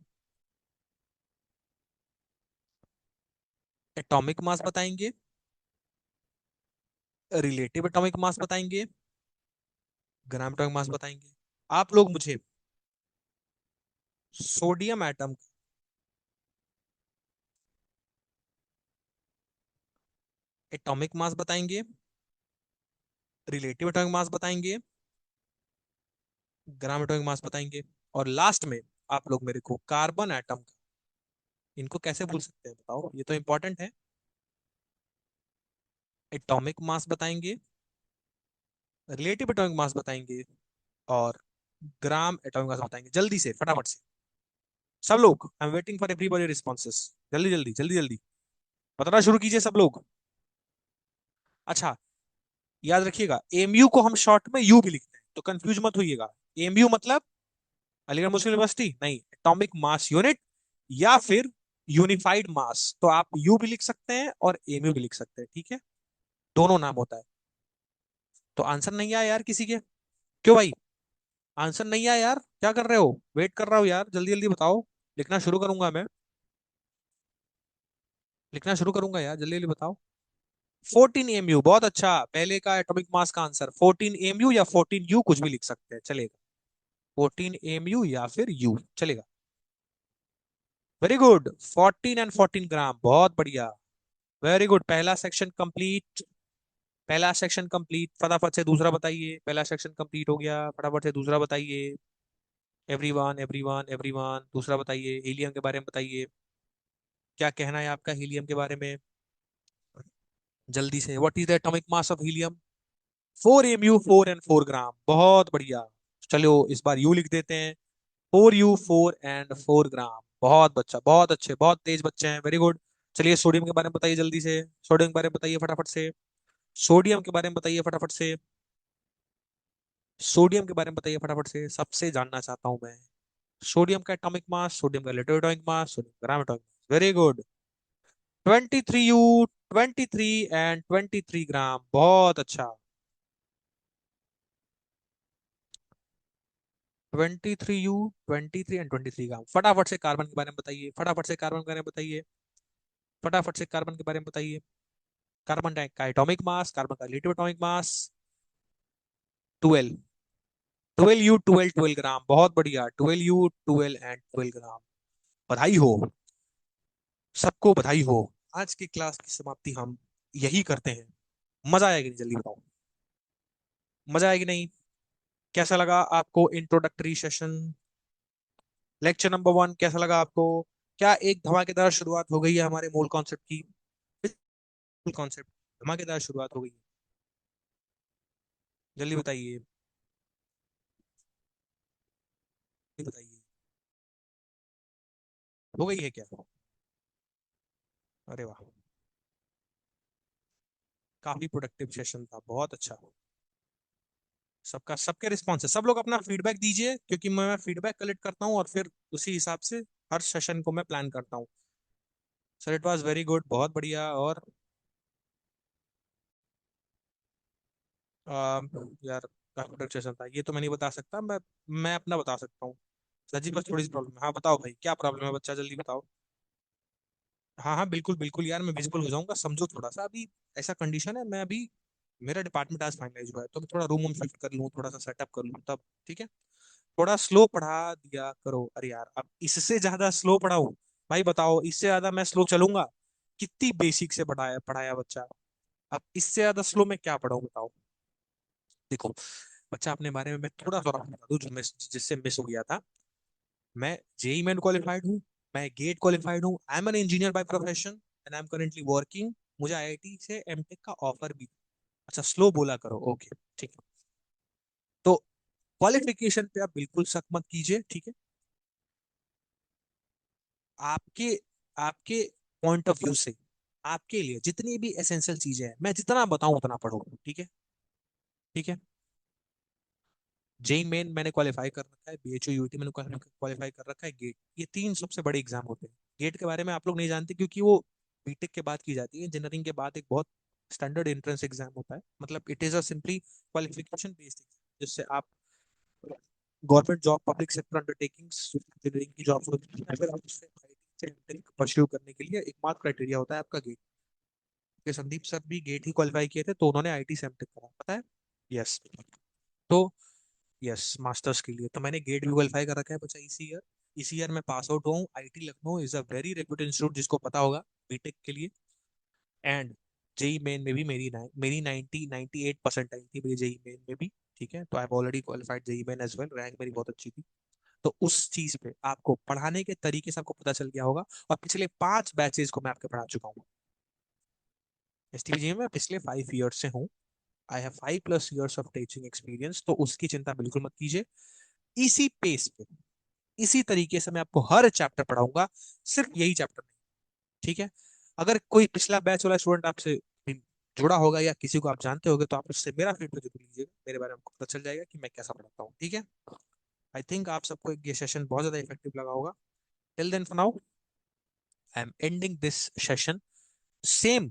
एटॉमिक मास बताएंगे, रिलेटिव एटॉमिक मास बताएंगे, ग्राम एटॉमिक मास बताएंगे। आप लोग मुझे सोडियम एटम एटॉमिक मास बताएंगे, रिलेटिव एटॉमिक मास बताएंगे, ग्राम एटॉमिक मास बताएंगे। और लास्ट में आप लोग मेरे को कार्बन एटम, इनको कैसे भूल सकते हैं बताओ, ये तो इंपॉर्टेंट है। एटॉमिक मास बताएंगे, रिलेटिव एटॉमिक मास बताएंगे, और ग्राम एटॉमिक मास बताएंगे। जल्दी से, फटाफट से सब लोग, I am waiting for everybody responses. जल्दी जल्दी जल्दी जल्दी बताना शुरू कीजिए सब लोग। अच्छा, याद रखिएगा एमयू को हम शॉर्ट में यू भी लिखते हैं, तो कंफ्यूज मत होइएगा। एमयू मतलब अलीगढ़ मुस्लिम यूनिवर्सिटी नहीं, एटॉमिक मास यूनिट, या फिर यूनिफाइड मास, तो आप यू भी लिख सकते हैं और एमयू भी लिख सकते हैं, ठीक है? दोनों नाम होता है। तो आंसर नहीं आया यार किसी के? क्यों भाई, आंसर नहीं आया यार, क्या कर रहे हो? वेट कर रहा हूँ यार, जल्दी जल्दी बताओ। लिखना शुरू करूंगा मैं, लिखना शुरू करूंगा यार, जल्दी जल्दी बताओ। 14 mu, बहुत अच्छा, पहले का एटॉमिक मास का आंसर 14 mu या 14 u, कुछ भी लिख सकते हैं, चलेगा। 14 mu या फिर u चलेगा। वेरी गुड, 14 and 14 ग्राम, बहुत बढ़िया। वेरी गुड, पहला सेक्शन कंप्लीट। पहला सेक्शन कंप्लीट, फटाफट से दूसरा बताइए। पहला सेक्शन कंप्लीट हो गया, फटाफट से दूसरा बताइए। एवरीवन एवरीवन एवरीवन, दूसरा बताइए, हीलियम के बारे में बताइए। क्या कहना है आपका हीलियम के बारे में? जल्दी से, what is the atomic mass of helium? 4 mu, 4 and 4 ग्राम, बहुत बढ़िया। चलो इस बार यू लिख देते हैं, 4 u, 4 and 4 ग्राम। बहुत बच्चा, बहुत अच्छे, बहुत तेज बच्चे हैं, वेरी गुड। चलिए सोडियम के बारे में बताइए जल्दी से, सोडियम के बारे में बताइए फटाफट से। सोडियम के बारे में बताइए फटाफट से। सोडियम के बारे में बताइए फटाफट से, सबसे जानना चाहता हूं मैं। सोडियम का एटॉमिक मास, सोडियम का रिलेटिव एटॉमिक मास, सोडियम का ग्राम atomic mass. Very good. 23 U, 23 and 23 ग्राम, बहुत अच्छा। 23 U, 23 एंड 23 ग्राम। फटाफट से कार्बन के बारे में बताइए, फटाफट से कार्बन के बारे में बताइए, फटाफट से कार्बन के बारे में बताइए। कार्बन का एटॉमिक मास, कार्बन का रिलेटिव एटॉमिक मास 12। 12 U, 12 ग्राम, बहुत बढ़िया। 12 U, 12 एंड 12 ग्राम। बधाई हो, सबको बधाई हो। आज की क्लास की समाप्ति हम यही करते हैं। मजा आएगी नहीं, जल्दी बताओ। मजा आएगी नहीं? कैसा लगा आपको इंट्रोडक्टरी सेशन, लेक्चर नंबर 1? कैसा लगा आपको? क्या एक धमाकेदार शुरुआत हो गई है हमारे मूल कॉन्सेप्ट की? मूल कॉन्सेप्ट धमाकेदार शुरुआत हो गई है। जल्दी बताइए, जल्दी बताइए। हो गई है क्या? अरे वाह, काफी प्रोडक्टिव सेशन था, बहुत अच्छा। सबका सबके रिस्पॉन्स है, सब लोग अपना फीडबैक दीजिए, क्योंकि मैं फीडबैक कलेक्ट करता हूँ और फिर उसी हिसाब से हर सेशन को मैं प्लान करता हूँ। Sir it was very good, बहुत बढ़िया। और यार, काफी प्रोडक्टिव सेशन था ये, तो मैं नहीं बता सकता। मैं अपना बता सकता हूँ। सर जी बस थोड़ी सी प्रॉब्लम है। हाँ बताओ भाई, क्या प्रॉब्लम है बच्चा, जल्दी बताओ। हाँ हाँ बिल्कुल बिल्कुल यार, मैं विजिबल हो जाऊंगा, समझो थोड़ा सा। अभी ऐसा कंडीशन है, मैं अभी, मेरा डिपार्टमेंट आज फाइनलाइज हुआ है, तो मैं थोड़ा रूम शिफ्ट कर लूँ, थोड़ा सा सेटअप कर लूँ तब। ठीक है, थोड़ा स्लो पढ़ा दिया करो। अरे यार, अब इससे ज्यादा स्लो पढ़ाऊं? भाई बताओ, इससे ज्यादा मैं स्लो चलूंगा? कितनी बेसिक से पढ़ाया पढ़ाया बच्चा, अब इससे ज्यादा स्लो मैं क्या पढ़ाऊं बताओ। देखो, बच्चा अपने बारे में मैं थोड़ा सा और बता दूं, जो मैं जिससे मिस हो गया था। मैं जेई मेन क्वालिफाइड हूँ, मैं गेट क्वालिफाइड हूँ, I am an engineer by profession and I am currently working. मुझे आईआईटी से एमटेक का ऑफर भी। अच्छा, स्लो बोला करो, ओके ठीक है। तो क्वालिफिकेशन पे आप बिल्कुल शक मत कीजिए, ठीक है। आपके आपके पॉइंट ऑफ व्यू से, आपके लिए जितनी भी एसेंशियल चीजें हैं, मैं जितना बताऊं उतना पढ़ो, ठीक है। ठीक है, जेई मेन मैंने क्वालिफाई कर रखा है, बीएचयू यूटी मैंने क्वालिफाई कर रखा है, गेट, ये तीन सबसे बड़े एग्जाम होते हैं। गेट के बारे में आप लोग नहीं जानते, क्योंकि वो बीटेक के बाद की जाती है, इंजीनियरिंग के बाद एक बहुत स्टैंडर्ड एंट्रेंस एग्जाम होता है। मतलब it is a simply qualification based exam, जिससे आप government job, public sector undertakings, engineering की जॉब्स होती हैं, फिर आप उससे परस्यू करने के लिए एकमात्र क्राइटेरिया होता है आपका गेट। के संदीप सर भी गेट ही क्वालिफाई किए थे, तो उन्होंने आईटी से एमटेक करा, पता है। यस, तो यस, मास्टर्स के लिए तो मैंने गेट भी क्वालिफाई कर रखा है बच्चा, इसी ईयर मैं पास आउट हुआ हूँ। IT Lucknow is a very reputed institute, जिसको पता होगा, बीटेक के लिए। एंड जेई मेन में भी मेरी 98% आई थी मेरी जेई मेन में भी। ठीक है, तो I already qualified JEE Main as well, rank मेरी बहुत अच्छी थी। तो उस चीज पे आपको पढ़ाने के तरीके से आपको पता चल गया होगा। और पिछले 5 बैचेस को मैं आपके पढ़ा चुका हूँ। एसटीबीजी में पिछले 5 ईयर्स से हूँ। I have 5+ years of teaching experience, तो उसकी चिंता बिल्कुल मत कीजिए। इसी पेस पे, इसी तरीके से मैं आपको हर चैप्टर पढ़ाऊंगा, सिर्फ यही चैप्टर नहीं। ठीक है, अगर कोई पिछला बैच वाला स्टूडेंट आपसे जुड़ा होगा या किसी को आप जानते होगे, तो आप उससे मेरा फीडबैक जरूर लीजिएगा, मेरे बारे में आपको पता चल जाएगा कि मैं कैसा पढ़ाता हूँ। ठीक है, आई थिंक आप सबको ये सेशन बहुत ज्यादा इफेक्टिव लगा होगा। Till then for now, I am ending this session. Same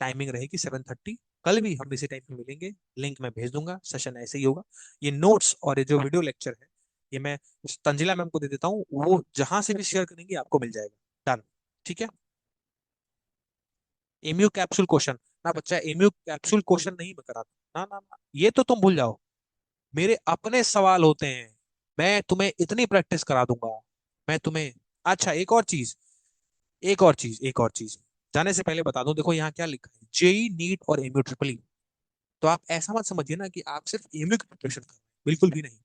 timing रहेगी 7:30। कल भी हम इसी टाइम पे मिलेंगे, लिंक मैं भेज दूंगा, सेशन ऐसे ही होगा। ये नोट्स और ये जो वीडियो लेक्चर है, ये मैं तंजिला मैम को दे देता हूँ, वो जहां से भी शेयर करेंगे आपको मिल जाएगा। डन, ठीक है। एमयू कैप्सूल क्वेश्चन, ना बच्चा, एमयू कैप्सूल क्वेश्चन नहीं मैं कराता, ना ना ना, ये तो तुम भूल जाओ। मेरे अपने सवाल होते हैं, मैं तुम्हें इतनी प्रैक्टिस करा दूंगा, मैं तुम्हें। अच्छा, एक और चीज जाने से पहले बता दूं, देखो यहाँ क्या लिखा है, जेई नीट और एमयू ट्रिपल ई। तो आप ऐसा मत समझिए ना कि आप सिर्फ एमयू की प्रिपरेशन कर रहे हैं, बिल्कुल भी नहीं।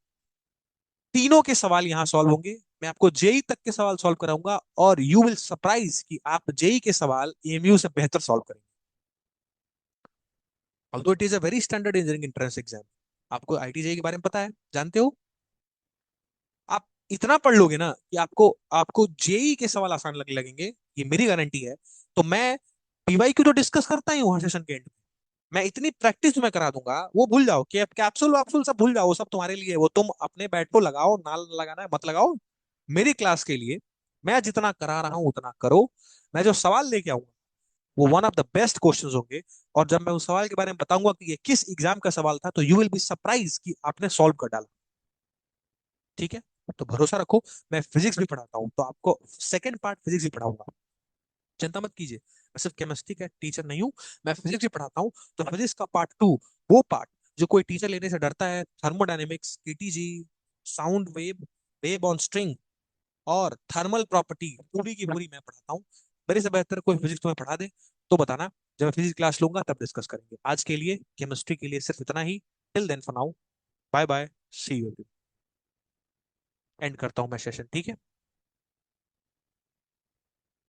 तीनों के सवाल यहाँ सॉल्व होंगे, मैं आपको जेई तक के सवाल सॉल्व कराऊंगा, और यू विल सरप्राइज कि आप जेई के सवाल एमयू से बेहतर सॉल्व करेंगे। Although it is a very standard engineering entrance exam. आपको आईटी जेई के बारे में पता है, जानते हो। आप इतना पढ़ लोगे ना कि आपको आपको जेई के सवाल आसान लगने लगेंगे, ये मेरी गारंटी है। तो मैं पीवाई क्यू तो डिस्कस करता ही हूँ हर सेशन के एंड में। मैं इतनी प्रैक्टिस तुम्हें करा दूंगा, वो भूल जाओ कि कैप्सूल वैप्सूल सब भूल जाओ, वो सब तुम्हारे लिए है। वो तुम अपने बैट को लगाओ, ना लगाना है मत लगाओ। मेरी क्लास के लिए मैं जितना करा रहा हूं उतना करो। मैं जो सवाल लेके आऊंगा वो one of the best questions होंगे। और जब मैं उस सवाल के बारे में बताऊंगा कि ये किस एग्जाम का सवाल था, तो यू विल बी सरप्राइज कि आपने सॉल्व कर डाला। ठीक है, तो भरोसा रखो। मैं फिजिक्स भी पढ़ाता हूँ, तो आपको सेकंड पार्ट फिजिक्स भी पढ़ाऊंगा, चिंता मत कीजिए। मैं सिर्फ केमिस्ट्री का टीचर नहीं हूँ, मैं फिजिक्स भी पढ़ाता हूँ। तो फिजिक्स का पार्ट टू, वो पार्ट जो कोई टीचर लेने से डरता है, thermodynamics, KTG, sound wave, wave on string और थर्मल प्रॉपर्टी, पूरी की पूरी मैं पढ़ाता हूँ। मेरे से बेहतर कोई फिजिक्स तुम्हें पढ़ा दे तो बताना, जब मैं फिजिक्स क्लास लूंगा तब डिस्कस करेंगे। आज के लिए केमिस्ट्री के लिए सिर्फ इतना ही। Till then for now, bye bye, see you. End करता हूँ मैं सेशन, ठीक है।